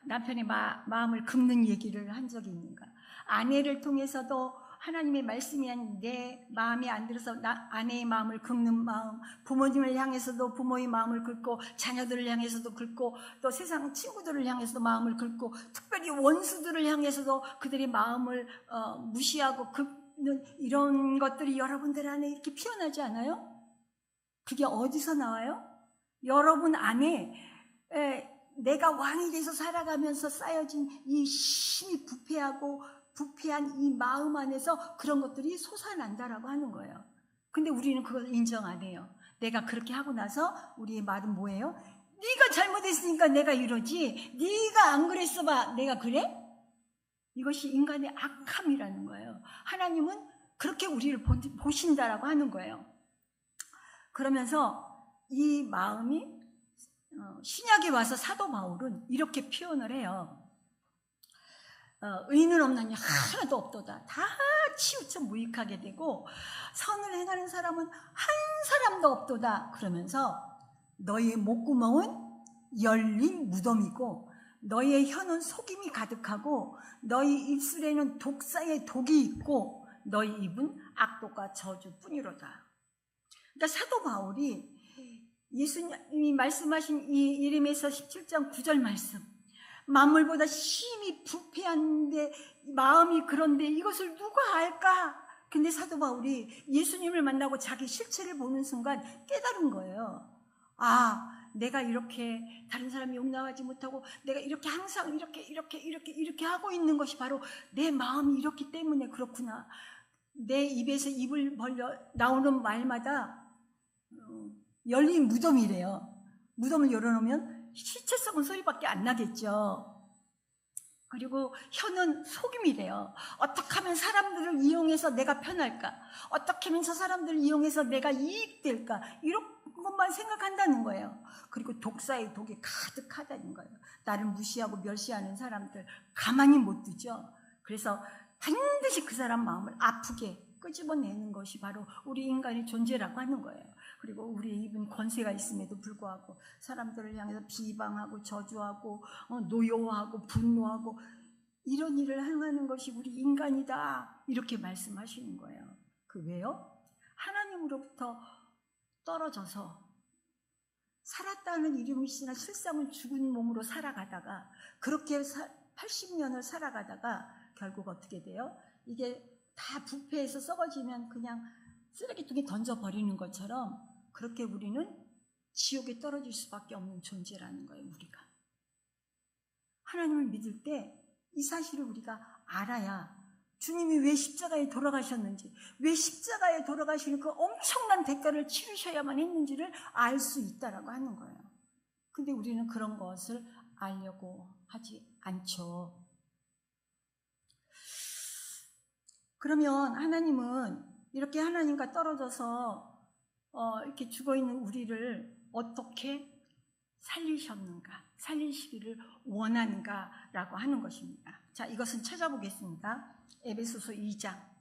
남편의 마음을 긁는 얘기를 한 적이 있는가? 아내를 통해서도 하나님의 말씀이 아닌 내 마음에 안 들어서 아내의 마음을 긁는 마음, 부모님을 향해서도 부모의 마음을 긁고, 자녀들을 향해서도 긁고, 또 세상 친구들을 향해서도 마음을 긁고, 특별히 원수들을 향해서도 그들의 마음을 무시하고 긁는 이런 것들이 여러분들 안에 이렇게 피어나지 않아요? 그게 어디서 나와요? 여러분 안에 내가 왕이 돼서 살아가면서 쌓여진 이 심히 부패한 이 마음 안에서 그런 것들이 솟아난다라고 하는 거예요. 근데 우리는 그걸 인정 안 해요. 내가 그렇게 하고 나서 우리의 말은 뭐예요? 네가 잘못했으니까 내가 이러지, 네가 안 그랬어 봐, 내가 그래? 이것이 인간의 악함이라는 거예요. 하나님은 그렇게 우리를 보신다라고 하는 거예요. 그러면서 이 마음이 신약에 와서 사도 바울은 이렇게 표현을 해요. 의인은 없나니 하나도 없도다. 다 치우쳐 무익하게 되고 선을 행하는 사람은 한 사람도 없도다. 그러면서 너희의 목구멍은 열린 무덤이고 너희의 혀는 속임이 가득하고 너희 입술에는 독사의 독이 있고 너희 입은 악독과 저주뿐이로다. 그러니까 사도 바울이 예수님이 말씀하신 이 예레미야서 17장 9절 말씀, 만물보다 심히 부패한데 마음이 그런데 이것을 누가 알까? 근데 사도 바울이 예수님을 만나고 자기 실체를 보는 순간 깨달은 거예요. 아, 내가 이렇게 다른 사람이 용납하지 못하고 내가 이렇게 항상 이렇게 하고 있는 것이 바로 내 마음이 이렇기 때문에 그렇구나. 내 입에서 입을 벌려 나오는 말마다 열린 무덤이래요. 무덤을 열어놓으면 시체 썩은 소리밖에 안 나겠죠. 그리고 혀는 속임이래요. 어떻게 하면 사람들을 이용해서 내가 편할까? 어떻게 하면 저 사람들을 이용해서 내가 이익될까? 이런 것만 생각한다는 거예요. 그리고 독사의 독이 가득하다는 거예요. 나를 무시하고 멸시하는 사람들 가만히 못 두죠. 그래서 반드시 그 사람 마음을 아프게 끄집어내는 것이 바로 우리 인간의 존재라고 하는 거예요. 그리고 우리의 입은 권세가 있음에도 불구하고 사람들을 향해서 비방하고 저주하고 노여워하고 분노하고 이런 일을 행하는 것이 우리 인간이다, 이렇게 말씀하시는 거예요. 그 왜요? 하나님으로부터 떨어져서 살았다는 이름이 있으나 실상은 죽은 몸으로 살아가다가 그렇게 80년을 살아가다가 결국 어떻게 돼요? 이게 다 부패해서 썩어지면 그냥 쓰레기통에 던져버리는 것처럼 그렇게 우리는 지옥에 떨어질 수밖에 없는 존재라는 거예요. 우리가 하나님을 믿을 때 이 사실을 우리가 알아야 주님이 왜 십자가에 돌아가셨는지, 왜 십자가에 돌아가시는 그 엄청난 대가를 치르셔야만 했는지를 알 수 있다라고 하는 거예요. 근데 우리는 그런 것을 알려고 하지 않죠. 그러면 하나님은 이렇게 하나님과 떨어져서 이렇게 죽어있는 우리를 어떻게 살리시기를 원하는가라고 하는 것입니다. 자, 이것은 찾아보겠습니다. 에베소서 2장.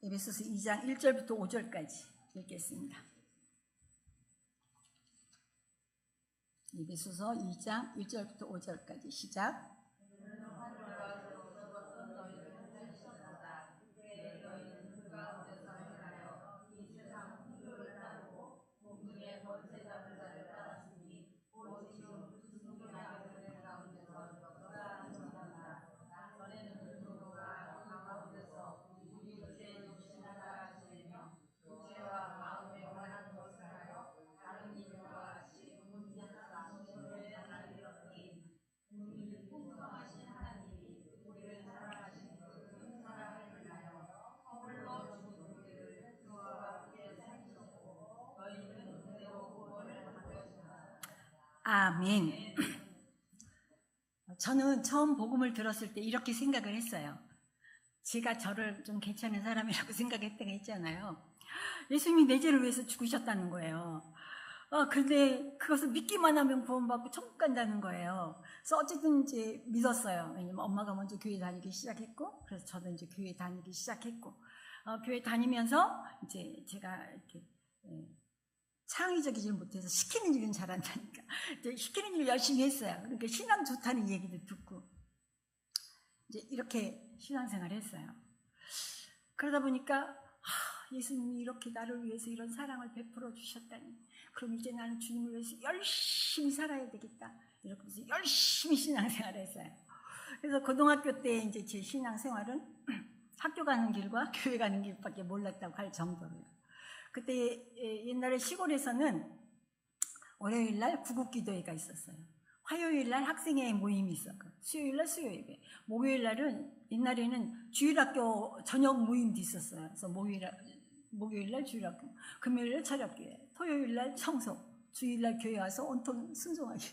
에베소서 2장 1절부터 5절까지 읽겠습니다. 에베소서 2장 1절부터 5절까지 시작. 아멘. 저는 처음 복음을 들었을 때 이렇게 생각을 했어요. 제가 저를 좀 괜찮은 사람이라고 생각했던 게 있잖아요. 예수님이 내 죄를 위해서 죽으셨다는 거예요. 근데 그것을 믿기만 하면 구원받고 천국 간다는 거예요. 그래서 어쨌든 이제 믿었어요. 왜냐면 엄마가 먼저 교회 다니기 시작했고, 그래서 저도 이제 교회 다니기 시작했고, 교회 다니면서 이제 제가 이렇게 창의적이지 못해서 시키는 일은 잘한다니까. 이제 시키는 일을 열심히 했어요. 그러니까 신앙 좋다는 얘기도 듣고, 이제 이렇게 신앙생활을 했어요. 그러다 보니까 예수님이 이렇게 나를 위해서 이런 사랑을 베풀어 주셨다니, 그럼 이제 나는 주님을 위해서 열심히 살아야 되겠다, 이렇게 해서 열심히 신앙생활을 했어요. 그래서 고등학교 때 이제 제 신앙생활은 학교 가는 길과 교회 가는 길밖에 몰랐다고 할 정도로요. 그때 옛날에 시골에서는 월요일날 구국기도회가 있었어요. 화요일날 학생회 모임이 있었고, 수요일날 수요예배, 목요일날은 옛날에는 주일학교 저녁 모임도 있었어요. 그래서 목요일날 주일학교, 금요일날 저녁교회, 토요일날 청소, 주일날 교회 와서 온통 순종하게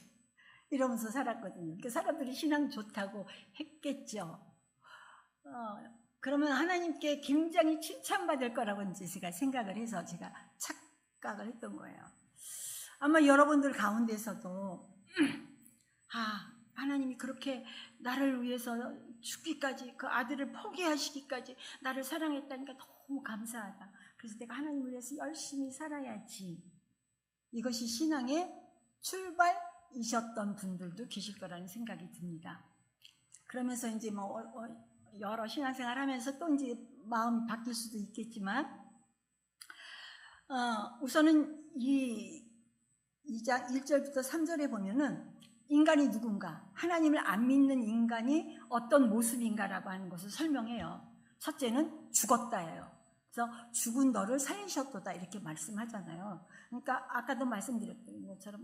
이러면서 살았거든요. 그 사람들이 신앙 좋다고 했겠죠. 그러면 하나님께 굉장히 칭찬받을 거라고 이제 제가 생각을 해서 제가 착각을 했던 거예요. 아마 여러분들 가운데서도 하나님이 그렇게 나를 위해서 죽기까지, 그 아들을 포기하시기까지 나를 사랑했다니까 너무 감사하다. 그래서 내가 하나님을 위해서 열심히 살아야지. 이것이 신앙의 출발이셨던 분들도 계실 거라는 생각이 듭니다. 그러면서 이제 여러 신앙생활 하면서 또 이제 마음이 바뀔 수도 있겠지만, 우선은 이 2장 1절부터 3절에 보면은 인간이 누군가, 하나님을 안 믿는 인간이 어떤 모습인가라고 하는 것을 설명해요. 첫째는 죽었다예요. 그래서 죽은 너를 살리셨도다, 이렇게 말씀하잖아요. 그러니까 아까도 말씀드렸던 것처럼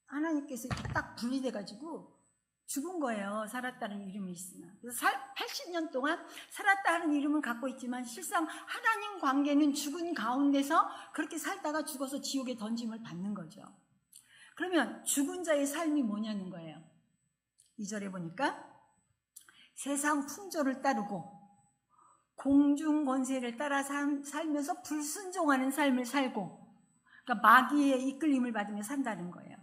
하나님께서 이렇게 딱 분리돼 가지고 죽은 거예요. 살았다는 이름이 있으나. 그래서 80년 동안 살았다는 이름은 갖고 있지만 실상 하나님 관계는 죽은 가운데서 그렇게 살다가 죽어서 지옥에 던짐을 받는 거죠. 그러면 죽은 자의 삶이 뭐냐는 거예요. 2절에 보니까 세상 풍조를 따르고 공중 권세를 따라 살면서 불순종하는 삶을 살고, 그러니까 마귀의 이끌림을 받으며 산다는 거예요.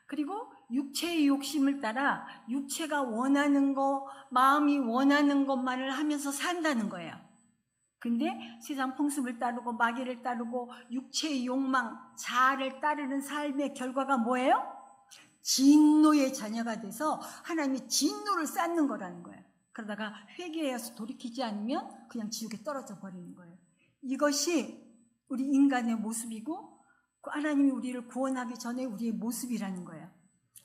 그리고 육체의 욕심을 따라 육체가 원하는 거, 마음이 원하는 것만을 하면서 산다는 거예요. 근데 세상 풍습을 따르고 마귀를 따르고 육체의 욕망, 자아를 따르는 삶의 결과가 뭐예요? 진노의 자녀가 돼서 하나님이 진노를 쌓는 거라는 거예요. 그러다가 회개해서 돌이키지 않으면 그냥 지옥에 떨어져 버리는 거예요. 이것이 우리 인간의 모습이고 하나님이 우리를 구원하기 전에 우리의 모습이라는 거예요.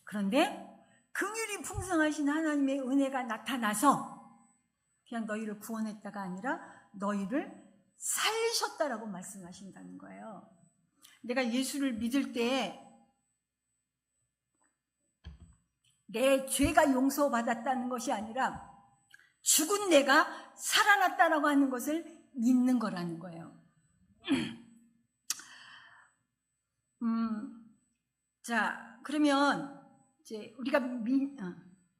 그런데 긍휼이 풍성하신 하나님의 은혜가 나타나서 그냥 너희를 구원했다가 아니라 너희를 살리셨다라고 말씀하신다는 거예요. 내가 예수를 믿을 때 내 죄가 용서받았다는 것이 아니라 죽은 내가 살아났다라고 하는 것을 믿는 거라는 거예요. 자, 그러면 이제 우리가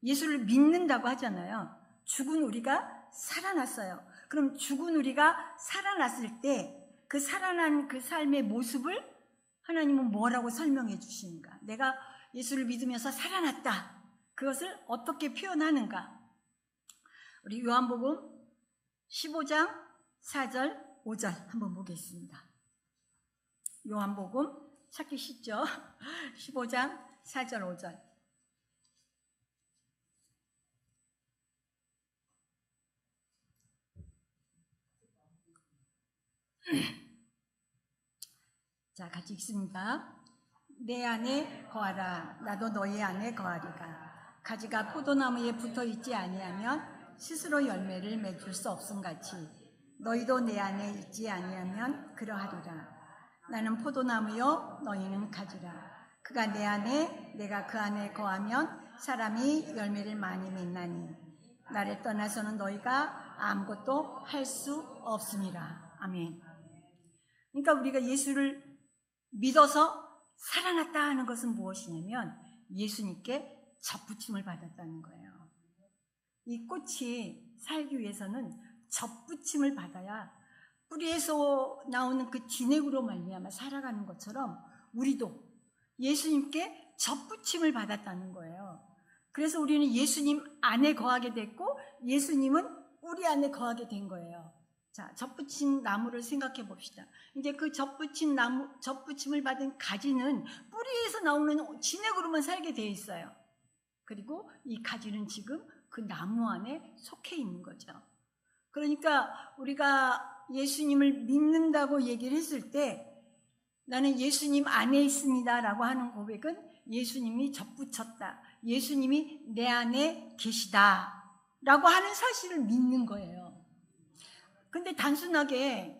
예수를 믿는다고 하잖아요. 죽은 우리가 살아났어요. 그럼 죽은 우리가 살아났을 때 그 살아난 그 삶의 모습을 하나님은 뭐라고 설명해 주시는가? 내가 예수를 믿으면서 살아났다. 그것을 어떻게 표현하는가? 우리 요한복음 15장 4절 5절 한번 보겠습니다. 요한복음 찾기 쉽죠? 15장 4절 5절. 자, 같이 읽습니다. 내 안에 거하라. 나도 너희 안에 거하리라. 가지가 포도나무에 붙어 있지 아니하면 스스로 열매를 맺을 수 없음같이 너희도 내 안에 있지 아니하면 그러하리라. 나는 포도나무요 너희는 가지라. 그가 내 안에 내가 그 안에 거하면 사람이 열매를 많이 맺나니 나를 떠나서는 너희가 아무것도 할 수 없음이라. 아멘. 그러니까 우리가 예수를 믿어서 살아났다 하는 것은 무엇이냐면 예수님께 접붙임을 받았다는 거예요. 이 꽃이 살기 위해서는 접붙임을 받아야 뿌리에서 나오는 그 진액으로 말미암아 살아가는 것처럼 우리도 예수님께 접붙임을 받았다는 거예요. 그래서 우리는 예수님 안에 거하게 됐고 예수님은 우리 안에 거하게 된 거예요. 자, 접붙인 나무를 생각해 봅시다. 이제 그 접붙인 나무, 접붙임을 받은 가지는 뿌리에서 나오는 진액으로만 살게 돼 있어요. 그리고 이 가지는 지금 그 나무 안에 속해 있는 거죠. 그러니까 우리가 예수님을 믿는다고 얘기를 했을 때 나는 예수님 안에 있습니다 라고 하는 고백은 예수님이 접붙였다, 예수님이 내 안에 계시다 라고 하는 사실을 믿는 거예요. 근데 단순하게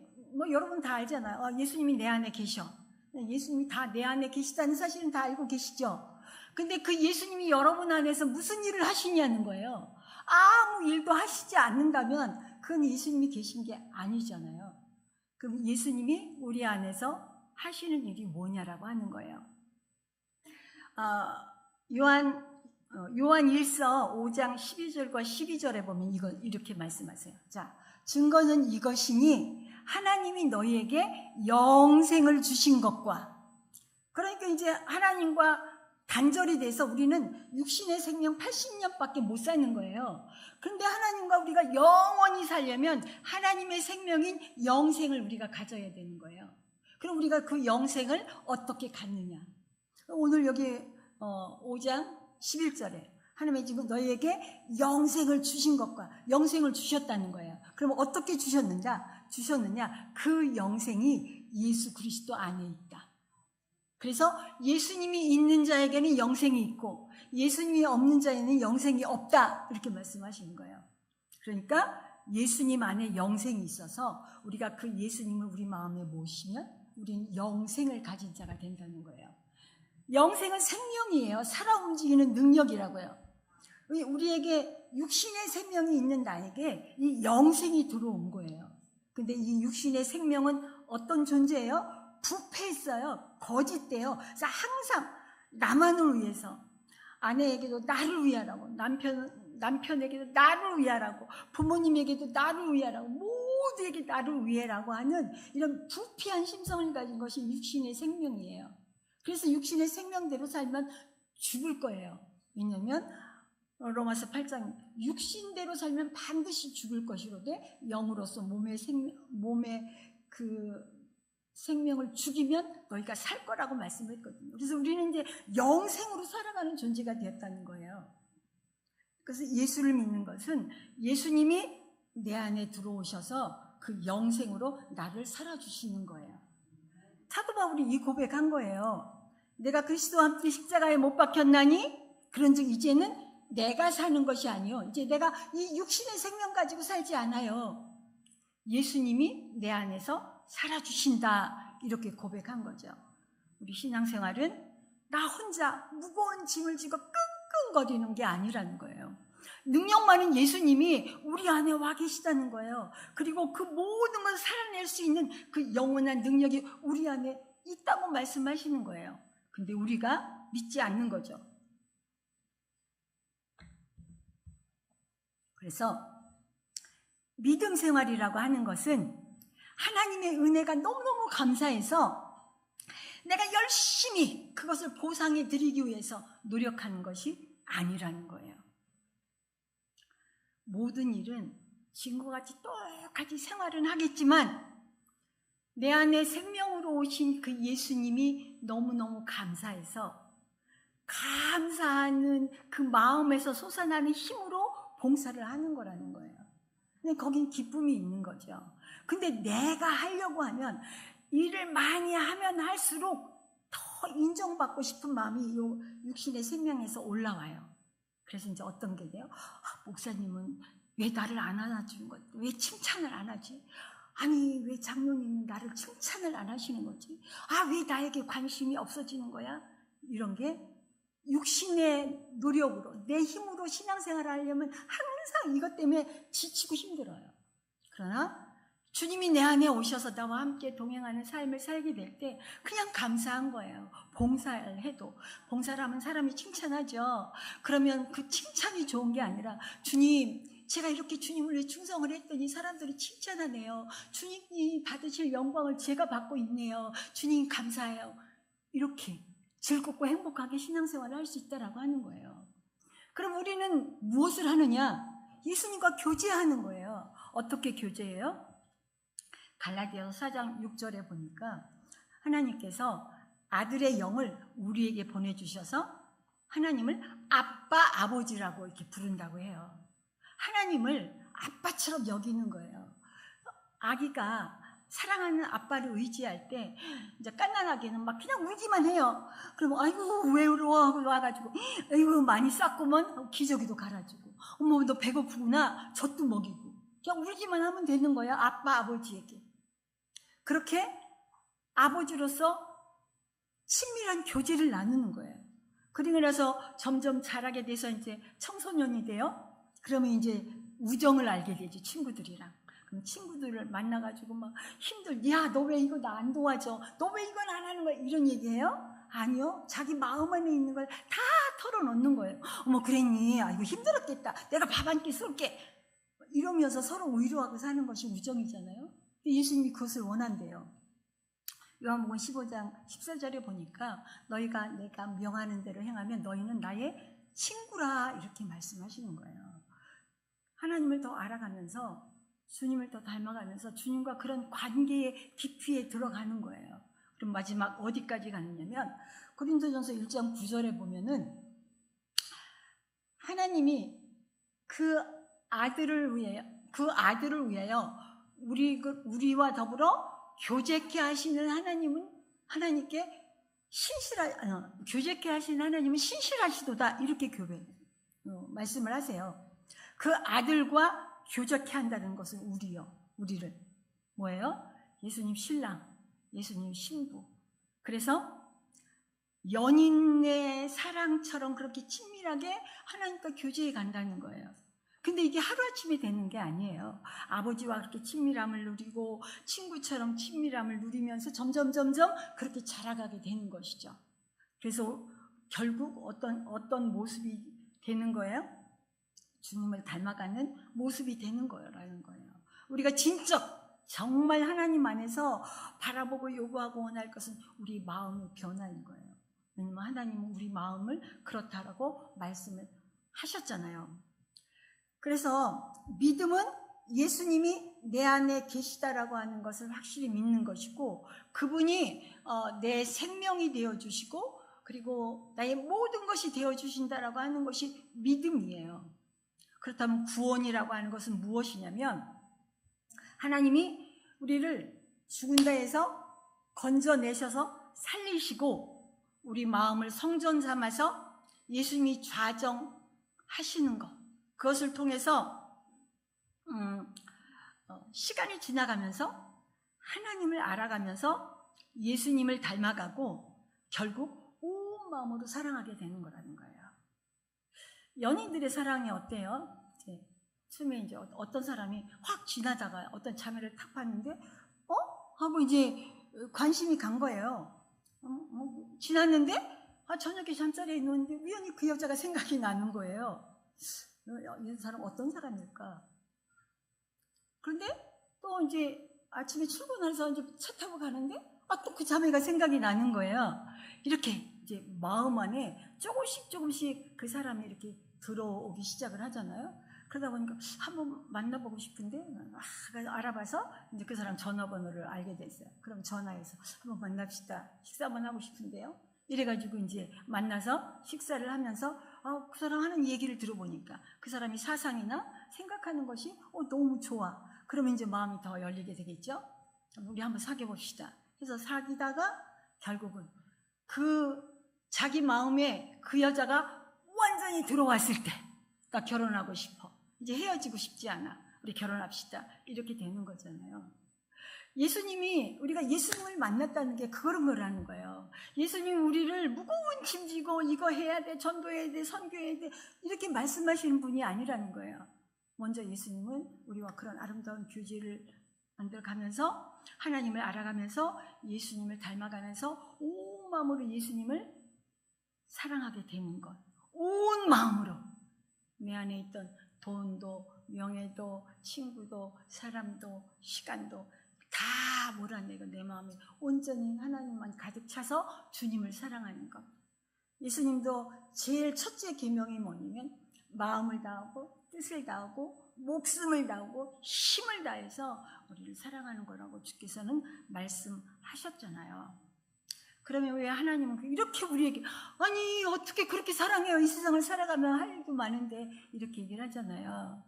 여러분 다 알잖아요. 예수님이 내 안에 계셔. 예수님이 다 내 안에 계시다는 사실은 다 알고 계시죠. 근데 그 예수님이 여러분 안에서 무슨 일을 하시냐는 거예요. 아무 일도 하시지 않는다면 그건 예수님이 계신 게 아니잖아요. 그럼 예수님이 우리 안에서 하시는 일이 뭐냐라고 하는 거예요. 요한 1서 5장 12절과 12절에 보면 이렇게 말씀하세요. 자, 증거는 이것이니 하나님이 너희에게 영생을 주신 것과, 그러니까 이제 하나님과 단절이 돼서 우리는 육신의 생명 80년밖에 못 사는 거예요. 그런데 하나님과 우리가 영원히 살려면 하나님의 생명인 영생을 우리가 가져야 되는 거예요. 그럼 우리가 그 영생을 어떻게 갖느냐? 오늘 여기 5장 11절에 하나님이 지금 너희에게 영생을 주신 것과 영생을 주셨다는 거예요. 그럼 어떻게 주셨느냐? 그 영생이 예수 그리스도 안에 있다. 그래서 예수님이 있는 자에게는 영생이 있고 예수님이 없는 자에는 영생이 없다, 이렇게 말씀하시는 거예요. 그러니까 예수님 안에 영생이 있어서 우리가 그 예수님을 우리 마음에 모시면 우리는 영생을 가진 자가 된다는 거예요. 영생은 생명이에요. 살아 움직이는 능력이라고요. 우리에게 육신의 생명이 있는 나에게 이 영생이 들어온 거예요. 근데 이 육신의 생명은 어떤 존재예요? 부패했어요. 거짓돼요. 그래서 항상 나만을 위해서, 아내에게도 나를 위하라고, 남편에게도 나를 위하라고, 부모님에게도 나를 위하라고, 모두에게 나를 위하라고 하는 이런 부패한 심성을 가진 것이 육신의 생명이에요. 그래서 육신의 생명대로 살면 죽을 거예요. 왜냐하면 로마서 8장 육신대로 살면 반드시 죽을 것이로되 영으로서 몸의 그 생명을 죽이면 너희가 살 거라고 말씀했거든요. 그래서 우리는 이제 영생으로 살아가는 존재가 되었다는 거예요. 그래서 예수를 믿는 것은 예수님이 내 안에 들어오셔서 그 영생으로 나를 살아주시는 거예요. 사도 바울이 이 고백한 거예요. 내가 그리스도와 함께 십자가에 못 박혔나니 그런즉 이제는 내가 사는 것이 아니요, 이제 내가 이 육신의 생명 가지고 살지 않아요. 예수님이 내 안에서 살아주신다, 이렇게 고백한 거죠. 우리 신앙생활은 나 혼자 무거운 짐을 지고 끙끙거리는 게 아니라는 거예요. 능력 많은 예수님이 우리 안에 와 계시다는 거예요. 그리고 그 모든 걸 살아낼 수 있는 그 영원한 능력이 우리 안에 있다고 말씀하시는 거예요. 근데 우리가 믿지 않는 거죠. 그래서 믿음 생활이라고 하는 것은 하나님의 은혜가 너무너무 감사해서 내가 열심히 그것을 보상해 드리기 위해서 노력하는 것이 아니라는 거예요. 모든 일은 지금과 같이 똑같이 생활은 하겠지만 내 안에 생명으로 오신 그 예수님이 너무너무 감사해서 감사하는 그 마음에서 솟아나는 힘으로 봉사를 하는 거라는 거예요. 근데 거긴 기쁨이 있는 거죠. 근데 내가 하려고 하면 일을 많이 하면 할수록 더 인정받고 싶은 마음이 이 육신의 생명에서 올라와요. 그래서 이제 어떤 게 돼요? 목사님은 왜 나를 안 안아주는 거지? 왜 칭찬을 안 하지? 아니, 왜 장로님은 나를 칭찬을 안 하시는 거지? 왜 나에게 관심이 없어지는 거야? 이런 게 육신의 노력으로, 내 힘으로 신앙생활을 하려면 항상 이것 때문에 지치고 힘들어요. 그러나 주님이 내 안에 오셔서 나와 함께 동행하는 삶을 살게 될 때 그냥 감사한 거예요. 봉사를 해도. 봉사를 하면 사람이 칭찬하죠. 그러면 그 칭찬이 좋은 게 아니라 주님, 제가 이렇게 주님을 위해 충성을 했더니 사람들이 칭찬하네요. 주님이 받으실 영광을 제가 받고 있네요. 주님 감사해요. 이렇게 즐겁고 행복하게 신앙생활을 할 수 있다라고 하는 거예요. 그럼 우리는 무엇을 하느냐? 예수님과 교제하는 거예요. 어떻게 교제해요? 갈라디아서 4장 6절에 보니까 하나님께서 아들의 영을 우리에게 보내주셔서 하나님을 아빠, 아버지라고 이렇게 부른다고 해요. 하나님을 아빠처럼 여기는 거예요. 아기가 사랑하는 아빠를 의지할 때 이제 갓난아기는 막 그냥 울기만 해요. 그러면 아이고 왜 울어 하고 와가지고 아이고 많이 쌌구먼 기저귀도 갈아주고 어머 너 배고프구나 젖도 먹이고 그냥 울기만 하면 되는 거예요. 아빠 아버지에게. 그렇게 아버지로서 친밀한 교제를 나누는 거예요. 그리고 나서 점점 자라게 돼서 이제 청소년이 돼요. 그러면 이제 우정을 알게 되죠. 친구들이랑. 그럼 친구들을 만나가지고 막 야, 너 왜 이거 나 안 도와줘? 너 왜 이건 안 하는 거야? 이런 얘기해요? 아니요. 자기 마음 안에 있는 걸 다 털어놓는 거예요. 어머, 그랬니? 아이고, 힘들었겠다. 내가 밥 한 끼 쏠게. 이러면서 서로 위로하고 사는 것이 우정이잖아요. 예수님이 그것을 원한대요. 요한복음 15장 14절에 보니까 너희가 내가 명하는 대로 행하면 너희는 나의 친구라 이렇게 말씀하시는 거예요. 하나님을 더 알아가면서 주님을 더 닮아가면서 주님과 그런 관계의 깊이에 들어가는 거예요. 그럼 마지막 어디까지 가느냐면 고린도전서 1장 9절에 보면은 하나님이 그 아들을 위하여 우리와 더불어 교제케 하시는 하나님은 하나님께 교제케 하시는 하나님은 신실하시도다 이렇게 말씀을 하세요. 그 아들과 교제케 한다는 것은 우리를 뭐예요? 예수님 신랑, 예수님 신부. 그래서 연인의 사랑처럼 그렇게 친밀하게 하나님과 교제해 간다는 거예요. 근데 이게 하루아침에 되는 게 아니에요. 아버지와 그렇게 친밀함을 누리고 친구처럼 친밀함을 누리면서 점점 그렇게 자라가게 되는 것이죠. 그래서 결국 어떤 모습이 되는 거예요? 주님을 닮아가는 모습이 되는 거라는 거예요. 우리가 정말 하나님 안에서 바라보고 요구하고 원할 것은 우리 마음의 변화인 거예요. 왜냐하면 하나님은 우리 마음을 그렇다라고 말씀을 하셨잖아요. 그래서 믿음은 예수님이 내 안에 계시다라고 하는 것을 확실히 믿는 것이고 그분이 내 생명이 되어주시고 그리고 나의 모든 것이 되어주신다라고 하는 것이 믿음이에요. 그렇다면 구원이라고 하는 것은 무엇이냐면 하나님이 우리를 죽은다 해서 건져내셔서 살리시고 우리 마음을 성전 삼아서 예수님이 좌정하시는 것 그것을 통해서 시간이 지나가면서 하나님을 알아가면서 예수님을 닮아가고 결국 온 마음으로 사랑하게 되는 거라는 거예요. 연인들의 사랑이 어때요? 처음에 이제 어떤 사람이 확 지나다가 어떤 자매를 탁 봤는데 하고 이제 관심이 간 거예요. 지났는데 저녁에 잠자리에 있는데 우연히 그 여자가 생각이 나는 거예요. 이 사람 어떤 사람일까? 그런데 또 이제 아침에 출근해서 이제 차 타고 가는데 또 그 자매가 생각이 나는 거예요. 이렇게 이제 마음 안에 조금씩 그 사람이 이렇게 들어오기 시작을 하잖아요. 그러다 보니까 한번 만나보고 싶은데 알아봐서 이제 그 사람 전화번호를 알게 됐어요. 그럼 전화해서 한번 만납시다. 식사 한번 하고 싶은데요. 이래가지고 이제 만나서 식사를 하면서 그 사람 하는 얘기를 들어보니까 그 사람이 사상이나 생각하는 것이 너무 좋아. 그러면 이제 마음이 더 열리게 되겠죠. 우리 한번 사귀어봅시다. 그래서 사귀다가 결국은 그 자기 마음에 그 여자가 완전히 들어왔을 때 나 결혼하고 싶어. 이제 헤어지고 싶지 않아. 우리 결혼합시다. 이렇게 되는 거잖아요. 우리가 예수님을 만났다는 게 그런 거라는 거예요. 예수님이 우리를 무거운 짐 지고 이거 해야 돼, 전도해야 돼, 선교해야 돼 이렇게 말씀하시는 분이 아니라는 거예요. 먼저 예수님은 우리와 그런 아름다운 교제를 만들어가면서 하나님을 알아가면서 예수님을 닮아가면서 온 마음으로 예수님을 사랑하게 되는 것. 온 마음으로 내 안에 있던 돈도 명예도 친구도 사람도 시간도 다 몰아내고 내 마음에 온전히 하나님만 가득 차서 주님을 사랑하는 것. 예수님도 제일 첫째 계명이 뭐냐면 마음을 다하고 뜻을 다하고 목숨을 다하고 힘을 다해서 우리를 사랑하는 거라고 주께서는 말씀하셨잖아요. 그러면 왜 하나님은 이렇게 우리에게 아니 어떻게 그렇게 사랑해요? 이 세상을 살아가면 할 일도 많은데 이렇게 얘기를 하잖아요.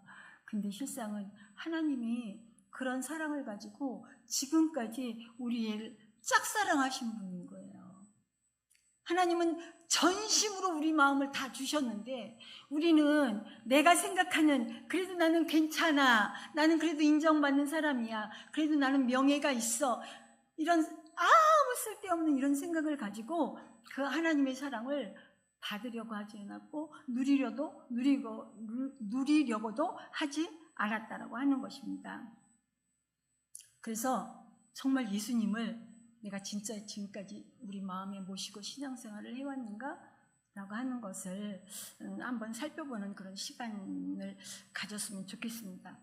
근데 실상은 하나님이 그런 사랑을 가지고 지금까지 우리를 짝사랑하신 분인 거예요. 하나님은 전심으로 우리 마음을 다 주셨는데 우리는 내가 생각하는 그래도 나는 괜찮아, 나는 그래도 인정받는 사람이야, 그래도 나는 명예가 있어, 이런 아무 쓸데없는 이런 생각을 가지고 그 하나님의 사랑을 받으려고 하지 않았고 누리려고도 하지 않았다라고 하는 것입니다. 그래서 정말 예수님을 내가 진짜 지금까지 우리 마음에 모시고 신앙생활을 해왔는가? 라고 하는 것을 한번 살펴보는 그런 시간을 가졌으면 좋겠습니다.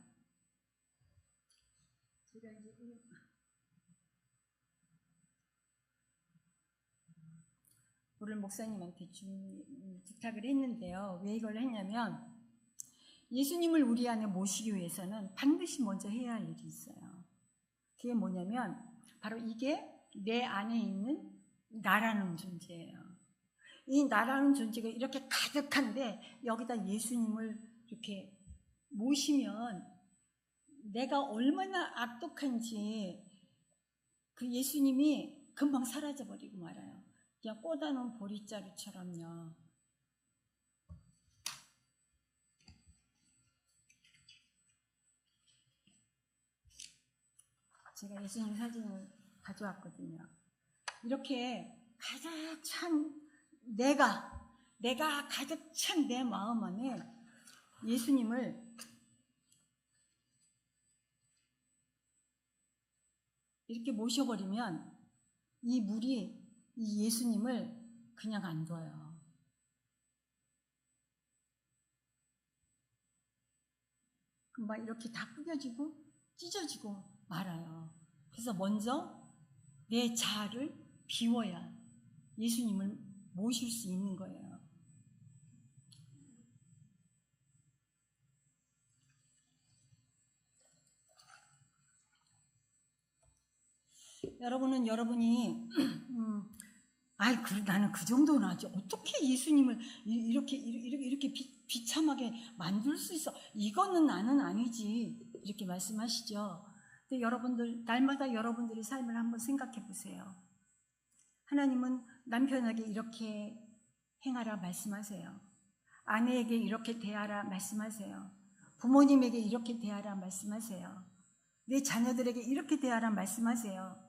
제가 이제 오늘 목사님한테 부탁을 했는데요. 왜 이걸 했냐면 예수님을 우리 안에 모시기 위해서는 반드시 먼저 해야 할 일이 있어요. 그게 뭐냐면 바로 이게 내 안에 있는 나라는 존재예요. 이 나라는 존재가 이렇게 가득한데 여기다 예수님을 이렇게 모시면 내가 얼마나 악독한지 그 예수님이 금방 사라져버리고 말아요. 그냥 꽂아놓은 보릿자루처럼요. 제가 예수님 사진을 가져왔거든요. 이렇게 가득 찬 내가 가득 찬 내 마음 안에 예수님을 이렇게 모셔버리면 이 물이 이 예수님을 그냥 안 둬요. 금방 이렇게 다 구겨지고 찢어지고 말아요. 그래서 먼저 내 자아를 비워야 예수님을 모실 수 있는 거예요. 여러분은 여러분이 나는 그 정도는 하지. 어떻게 예수님을 이렇게 비참하게 만들 수 있어? 이거는 나는 아니지. 이렇게 말씀하시죠. 근데 여러분들, 날마다 여러분들의 삶을 한번 생각해 보세요. 하나님은 남편에게 이렇게 행하라 말씀하세요. 아내에게 이렇게 대하라 말씀하세요. 부모님에게 이렇게 대하라 말씀하세요. 내 자녀들에게 이렇게 대하라 말씀하세요.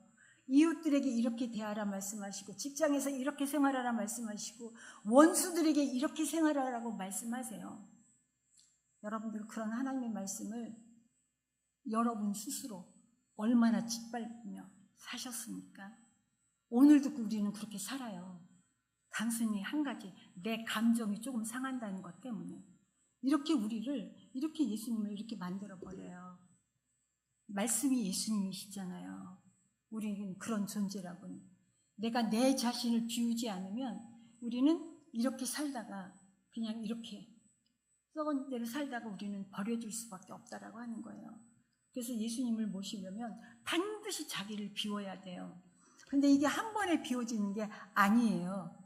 이웃들에게 이렇게 대하라 말씀하시고 직장에서 이렇게 생활하라 말씀하시고 원수들에게 이렇게 생활하라고 말씀하세요. 여러분들 그런 하나님의 말씀을 여러분 스스로 얼마나 짓밟으며 사셨습니까? 오늘도 우리는 그렇게 살아요. 단순히 한 가지, 내 감정이 조금 상한다는 것 때문에 이렇게 이렇게 예수님을 이렇게 만들어버려요. 말씀이 예수님이시잖아요. 우리는 그런 존재라고는. 내가 내 자신을 비우지 않으면 우리는 이렇게 살다가 그냥 이렇게 썩은 대로 살다가 우리는 버려질 수밖에 없다라고 하는 거예요. 그래서 예수님을 모시려면 반드시 자기를 비워야 돼요. 근데 이게 한 번에 비워지는 게 아니에요.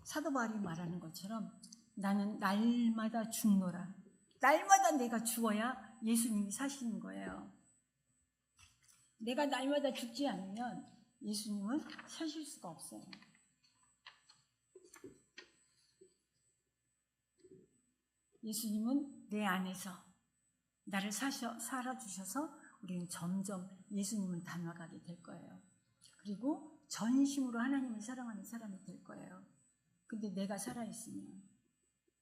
사도 바울이 말하는 것처럼 나는 날마다 죽노라. 날마다 내가 죽어야 예수님이 사시는 거예요. 내가 날마다 죽지 않으면 예수님은 사실 수가 없어요. 예수님은 내 안에서 나를 살아주셔서 우리는 점점 예수님을 닮아가게 될 거예요. 그리고 전심으로 하나님을 사랑하는 사람이 될 거예요. 근데 내가 살아있으면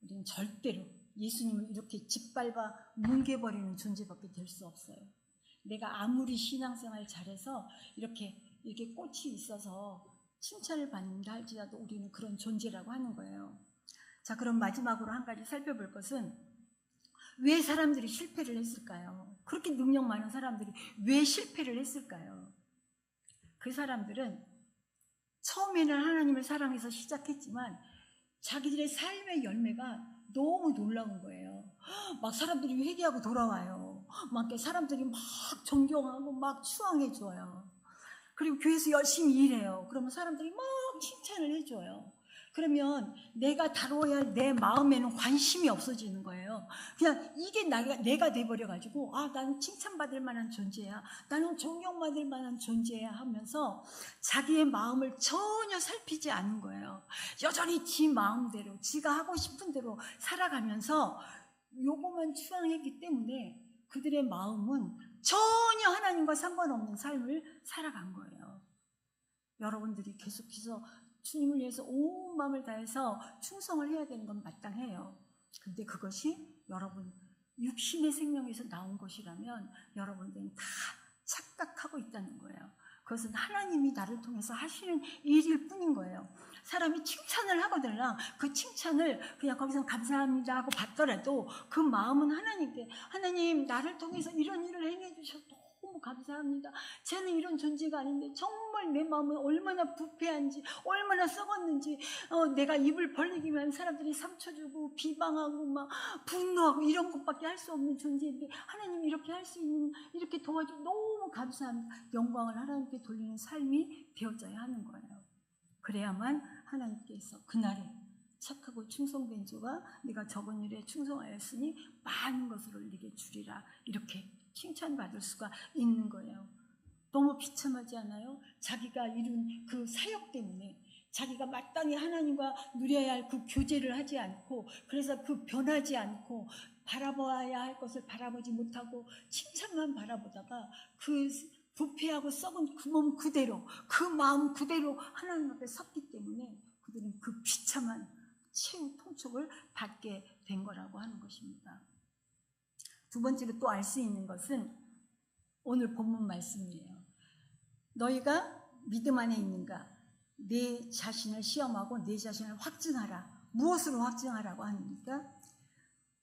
우리는 절대로 예수님을 이렇게 짓밟아 뭉개버리는 존재밖에 될 수 없어요. 내가 아무리 신앙생활 잘해서 이렇게 꽃이 있어서 칭찬을 받는다 할지라도 우리는 그런 존재라고 하는 거예요. 자, 그럼 마지막으로 한 가지 살펴볼 것은 왜 사람들이 실패를 했을까요? 그렇게 능력 많은 사람들이 왜 실패를 했을까요? 그 사람들은 처음에는 하나님을 사랑해서 시작했지만 자기들의 삶의 열매가 너무 놀라운 거예요. 막 사람들이 회개하고 돌아와요. 막 사람들이 막 존경하고 막 추앙해 줘요. 그리고 교회에서 열심히 일해요. 그러면 사람들이 막 칭찬을 해줘요. 그러면 내가 다뤄야 할 내 마음에는 관심이 없어지는 거예요. 그냥 이게 내가 돼버려가지고, 아, 나는 칭찬받을 만한 존재야. 나는 존경받을 만한 존재야 하면서 자기의 마음을 전혀 살피지 않는 거예요. 여전히 지 마음대로, 지가 하고 싶은 대로 살아가면서 요거만 추앙했기 때문에 그들의 마음은 전혀 하나님과 상관없는 삶을 살아간 거예요. 여러분들이 계속해서 주님을 위해서 온 마음을 다해서 충성을 해야 되는 건 마땅해요. 근데 그것이 여러분 육신의 생명에서 나온 것이라면 여러분들은 다 착각하고 있다는 거예요. 그것은 하나님이 나를 통해서 하시는 일일 뿐인 거예요. 사람이 칭찬을 하거든요. 그 칭찬을 그냥 거기서 감사합니다 하고 받더라도 그 마음은 하나님께, 하나님 나를 통해서 이런 일을 행해 주셔서 너무 감사합니다. 쟤는 이런 존재가 아닌데 정말 내 마음은 얼마나 부패한지, 얼마나 썩었는지, 내가 입을 벌리기만 사람들이 상처주고 비방하고 막 분노하고 이런 것밖에 할 수 없는 존재인데 하나님 이렇게 할 수 있는, 이렇게 도와주고 너무 감사합니다. 영광을 하나님께 돌리는 삶이 되어져야 하는 거예요. 그래야만 하나님께서 그날에 착하고 충성된 자가 네가 적은 일에 충성하였으니 많은 것을 네게 주리라, 이렇게 칭찬받을 수가 있는 거예요. 너무 비참하지 않아요? 자기가 이룬 그 사역 때문에 자기가 마땅히 하나님과 누려야 할 그 교제를 하지 않고, 그래서 그 변하지 않고 바라봐야 할 것을 바라보지 못하고 칭찬만 바라보다가 그 부패하고 썩은 그 몸 그대로, 그 마음 그대로 하나님 앞에 섰기 때문에 그들은 그 비참한 최후 통촉을 받게 된 거라고 하는 것입니다. 두 번째로 또 알 수 있는 것은 오늘 본문 말씀이에요. 너희가 믿음 안에 있는가? 내 자신을 시험하고 내 자신을 확증하라. 무엇으로 확증하라고 합니까?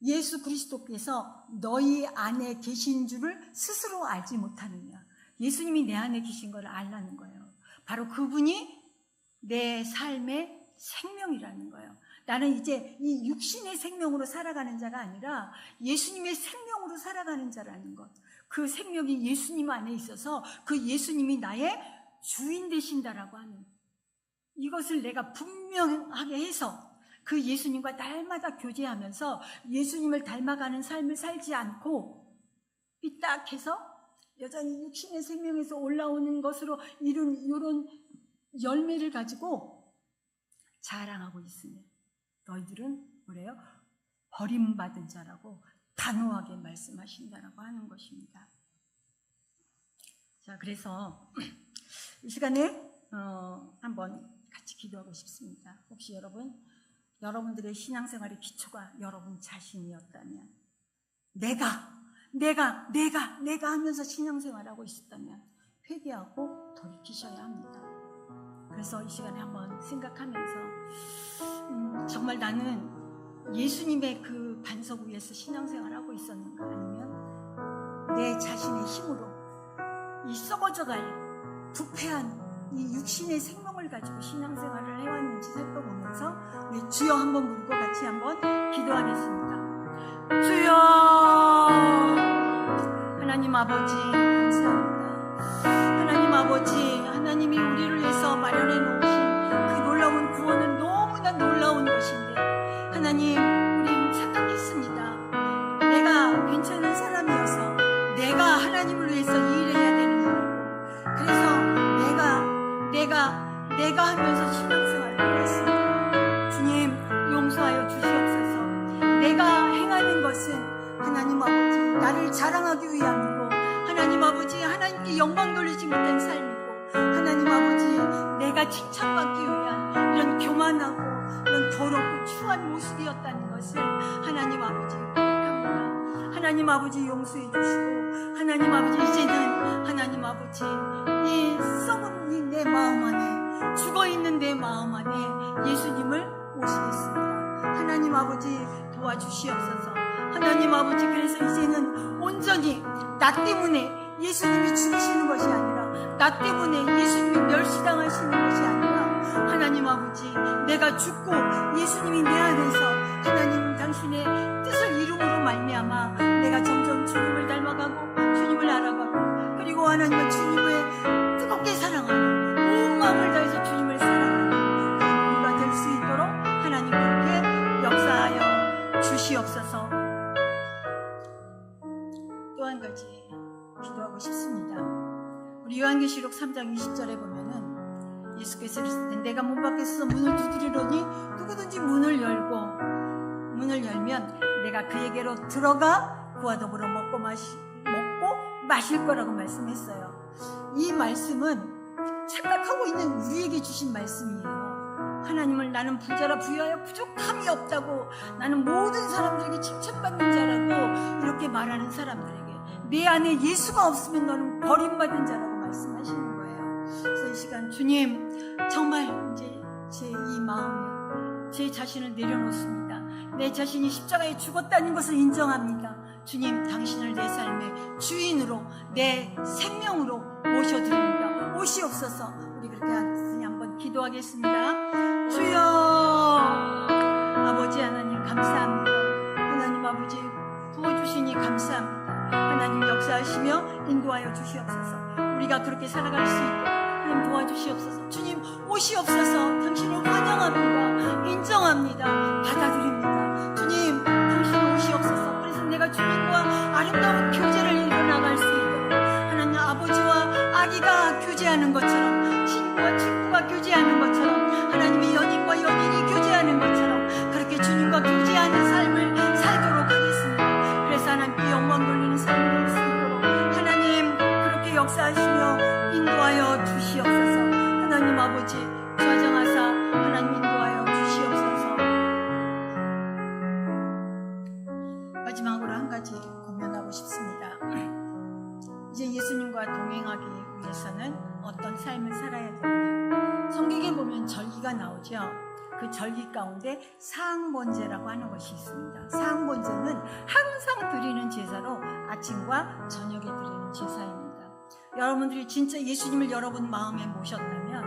예수 그리스도께서 너희 안에 계신 줄을 스스로 알지 못하느냐. 예수님이 내 안에 계신 걸 알라는 거예요. 바로 그분이 내 삶의 생명이라는 거예요. 나는 이제 이 육신의 생명으로 살아가는 자가 아니라 예수님의 생명으로 살아가는 자라는 것. 그 생명이 예수님 안에 있어서 그 예수님이 나의 주인 되신다라고 하는 이것을 내가 분명하게 해서 그 예수님과 날마다 교제하면서 예수님을 닮아가는 삶을 살지 않고 삐딱해서 여전히 육신의 생명에서 올라오는 것으로 이룬 이런 열매를 가지고 자랑하고 있으면 너희들은 뭐래요? 버림받은 자라고 단호하게 말씀하신다라고 하는 것입니다. 자, 그래서 이 시간에 한번 같이 기도하고 싶습니다. 혹시 여러분들의 신앙생활의 기초가 여러분 자신이었다면, 내가 하면서 신앙생활하고 있었다면 회개하고 돌이키셔야 합니다. 그래서 이 시간에 한번 생각하면서 정말 나는 예수님의 그 반석 위에서 신앙생활하고 있었는가, 아니면 내 자신의 힘으로 이 썩어져갈 부패한 이 육신의 생명을 가지고 신앙생활을 해왔는지 살펴보면서 우리 주여 한번 부르고 같이 한번 기도하겠습니다. 주여, 하나님 아버지 감사합니다. 하나님 아버지, 하나님이 우리를 위해서 마련해 놓으신 그 놀라운 구원은 너무나 놀라운 것인데, 하나님, 우리는 착각했습니다. 내가 괜찮은 사람이어서 내가 하나님을 위해서 일해야 되는 거라고, 그래서 내가 하면서 신앙생활을 했습니다. 주님, 용서하여 주시옵소서. 내가 행하는 것은 하나님 아버지 나를 자랑하기 위함이고, 하나님 아버지 하나님께 영광 돌리지 못한 삶이고, 하나님 아버지 내가 칭찬받기 위한 이런 교만하고 이런 더럽고 추한 모습이었다는 것을 하나님 아버지 고백합니다. 하나님 아버지 용서해 주시고, 하나님 아버지 이제는 하나님 아버지 이 썩은 이 내 마음 안에, 죽어있는 내 마음 안에 예수님을 모시겠습니다. 하나님 아버지 도와주시옵소서. 하나님 아버지, 그래서 이제는 온전히 나 때문에 예수님이 죽으시는 것이 아니라, 나 때문에 예수님이 멸시당하시는 것이 아니라, 하나님 아버지, 내가 죽고 예수님이 내 안에서 하나님 당신의 뜻을 이룸으로 말미암아 내가 점점 주님을 닮아가고 주님을 알아가고, 그리고 하나님은 주님을 뜨겁게 사랑하는, 온 마음을 다해서 주님을 사랑하는 우리가 될 수 있도록 하나님 그렇게 역사하여 주시옵소서. 또 한 가지 기도하고 싶습니다. 우리 요한계시록 3장 20절에 보면은 예수께서 이르시되 내가 문 밖에 서서 문을 두드리노니 누구든지 문을 열면 내가 그에게로 들어가 그와 더불어 먹고 마실 거라고 말씀했어요. 이 말씀은 착각하고 있는 우리에게 주신 말씀이에요. 하나님을 나는 부자라 부여하여 부족함이 없다고, 나는 모든 사람들에게 칭찬받는 자라고 이렇게 말하는 사람들에게, 내 안에 예수가 없으면 너는 버림받은 자라고 말씀하시는 거예요. 그래서 이 시간 주님, 정말 이제 제 이 마음에 제 자신을 내려놓습니다. 내 자신이 십자가에 죽었다는 것을 인정합니다. 주님, 당신을 내 삶의 주인으로, 내 생명으로 모셔드립니다. 오시옵소서. 우리 그렇게 한번 기도하겠습니다. 주여, 아버지 하나님 감사합니다. 하나님 아버지 부어주시니 감사합니다. 하나님 역사하시며 인도하여 주시옵소서. 우리가 그렇게 살아갈 수 있도록 하나님 도와주시옵소서. 주님 오시옵소서. 당신을 환영합니다. 인정합니다. 받아들입니다. 주님, 당신 오시옵소서. 그래서 내가 주님과 아름다운 교제를 이뤄나갈 수 있도록, 하나님 아버지와 아기가 교제하는 것처럼, 친구와 친구가 교제하는 것처럼, 하나님의 연인과 연인이 교제하는 것처럼 그렇게 주님과 교제하는 삶을 살도록 하겠습니다. 그래서 하나님께 영광 돌리는 삶을 할 수 있도록 하나님 그렇게 역사하시며 인도하여 주시옵소서. 하나님 아버지 좌정하사 하나님 인도하여 주시옵소서. 마지막으로 한 가지 고면하고 싶습니다. 이제 예수님과 동행하기 위해서는 어떤 삶을 살아야 되느냐. 성경에 보면 절기가 나오죠. 그 절기 가운데 사항번제라고 하는 것이 있습니다. 사항번제는 항상 드리는 제사로 아침과 저녁에 드리는 제사입니다. 여러분들이 진짜 예수님을 여러분 마음에 모셨다면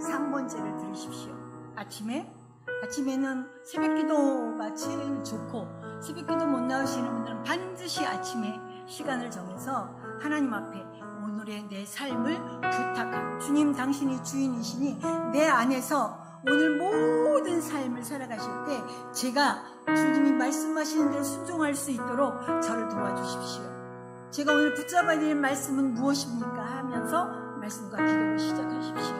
상번제를 드리십시오. 아침에는 새벽기도가 제일 좋고, 새벽기도 못 나오시는 분들은 반드시 아침에 시간을 정해서 하나님 앞에 오늘의 내 삶을 부탁하고, 주님 당신이 주인이시니 내 안에서 오늘 모든 삶을 살아가실 때 제가 주님이 말씀하시는 대로 순종할 수 있도록 저를 도와주십시오. 제가 오늘 붙잡아야 될 말씀은 무엇입니까? 하면서 말씀과 기도를 시작하십시오.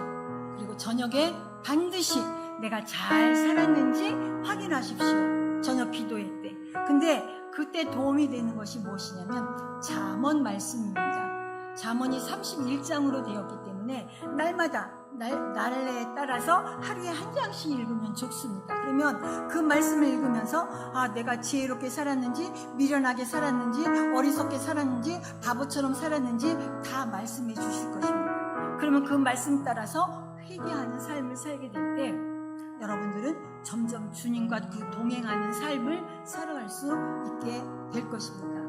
그리고 저녁에 반드시 내가 잘 살았는지 확인하십시오. 저녁 기도회 때. 근데 그때 도움이 되는 것이 무엇이냐면 잠언 말씀입니다. 잠언이 31장으로 되었기 때문에 날마다 날에 따라서 하루에 한 장씩 읽으면 좋습니다. 그러면 그 말씀을 읽으면서 내가 지혜롭게 살았는지, 미련하게 살았는지, 어리석게 살았는지, 바보처럼 살았는지 다 말씀해 주실 것입니다. 그러면 그 말씀 따라서 회개하는 삶을 살게 될 때 여러분들은 점점 주님과 그 동행하는 삶을 살아갈 수 있게 될 것입니다.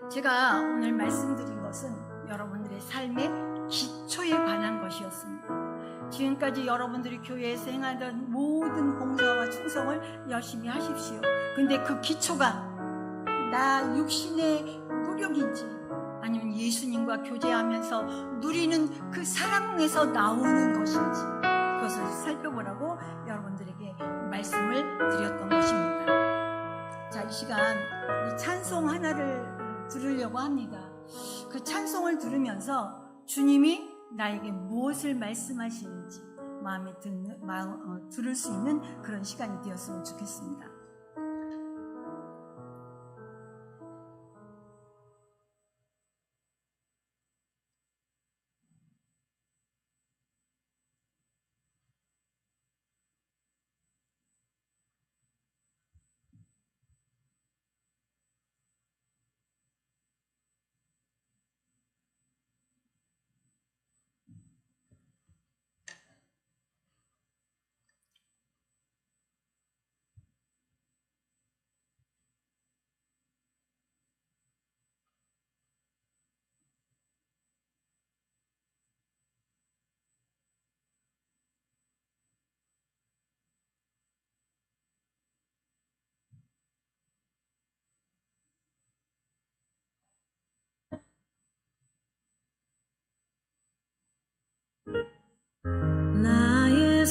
제가 오늘 말씀드린 것은 여러분들의 삶의 기초에 관한 것이었습니다. 지금까지 여러분들이 교회에서 행하던 모든 봉사와 충성을 열심히 하십시오. 근데 그 기초가 나 육신의 노력인지 아니면 예수님과 교제하면서 누리는 그 사랑에서 나오는 것인지, 그것을 살펴보라고 여러분들에게 말씀을 드렸던 것입니다. 자, 이 시간 이 찬송 하나를 들으려고 합니다. 그 찬송을 들으면서 주님이 나에게 무엇을 말씀하시는지 마음에 들을 수 있는 그런 시간이 되었으면 좋겠습니다.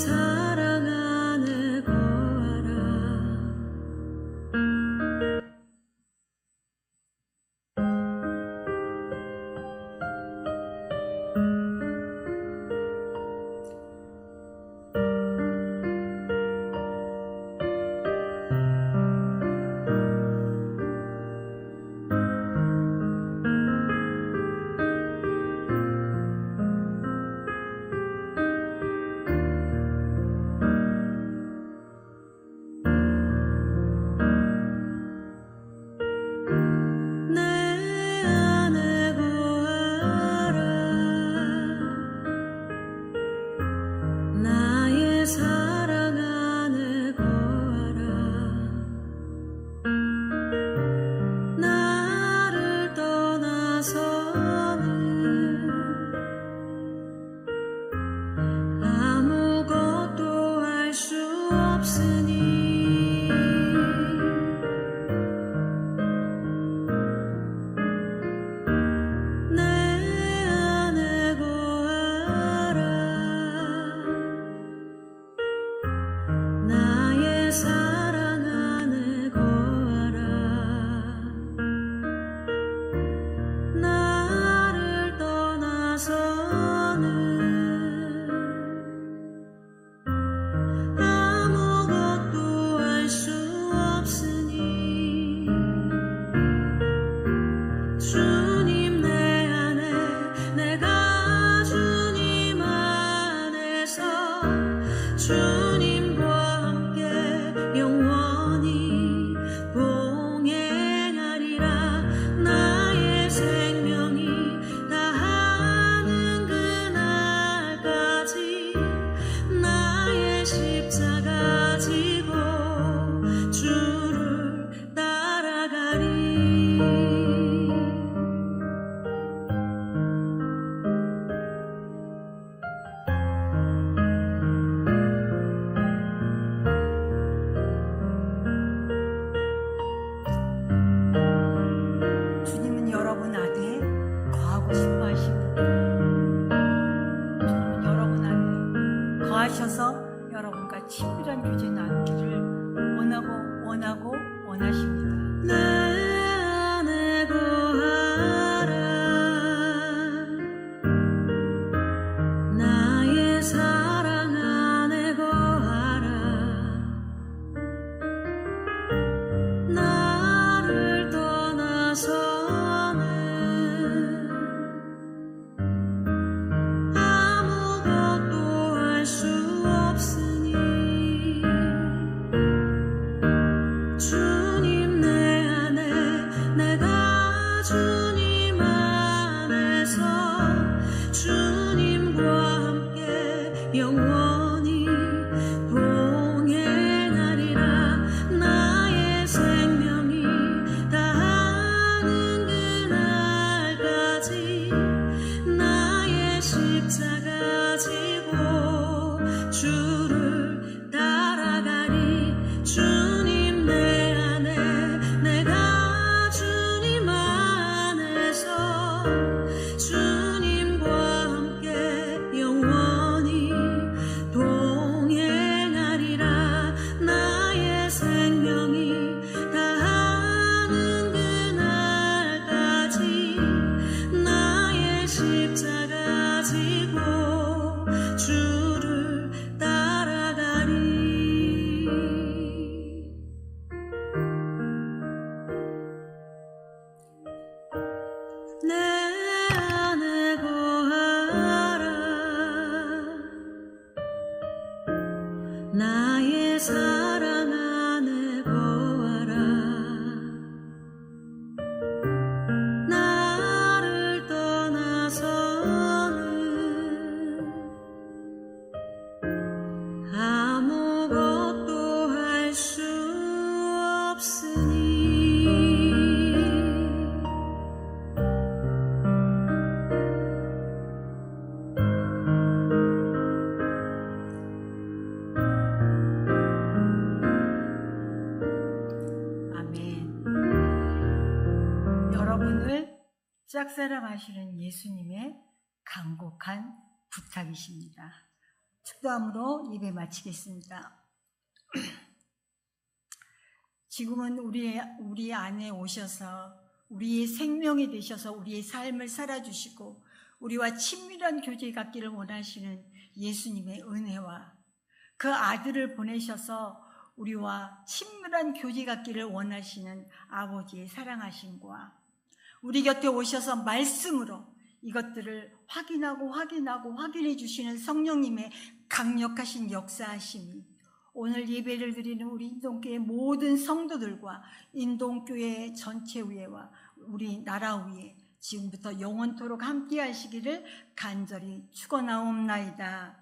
사랑 안에 거하라. 내 안에 거하라. 나의 사랑 안에 거하라. 나를 떠나서는 아무것도 할 수 없으니 내 안에 거하라. 나의 사랑 안에 거하라. 나를 떠나서는 아무것도 할 수 없으니 주님 내 안에 내가 주님 안에서 주님과 함께 영원히 동행하리라. 나의 생명이 다하는 그날까지 나의 십자가 지고 주를 따라가리. 주님은 여러분 안에 거하고 싶어 하십니다. 주님은 여러분 안에 거하셔서 여러분과 친밀한 교제 나누기를 원하십니다. 내 안에 거하라. 나의 사랑 안에 거하라. 나를 떠나서는 아무것도 할 수 없으니 주님 내 안에 내가 주님 안에서 주님과 함께 영원히 동행하리라. 나의 생명이 다하는 그날까지 나의 십자가 지고 주를 따라가리. 주님 내 안에 내가 주님 안에서 주님과 함께 영원히 동행하리라. 나의 생명이 다하는 그날까지 나의 십자가 지고 주를 따라가리. 내 안에 거하라. 나의 사랑 안에 거하라. 나를 떠나서는 아무것도 할 수 없으니 짝사랑하시는 예수님의 간곡한 부탁이십니다. 축도함으로 예배 마치겠습니다. 지금은 우리 안에 오셔서 우리의 생명이 되셔서 우리의 삶을 살아주시고 우리와 친밀한 교제 갖기를 원하시는 예수님의 은혜와 그 아들을 보내셔서 우리와 친밀한 교제 갖기를 원하시는 아버지의 사랑하심과 우리 곁에 오셔서 말씀으로 이것들을 확인해 주시는 성령님의 강력하신 역사하심이 오늘 예배를 드리는 우리 인동교회 모든 성도들과 인동교회 전체 위에와 우리 나라 위에 지금부터 영원토록 함께 하시기를 간절히 축원하옵나이다.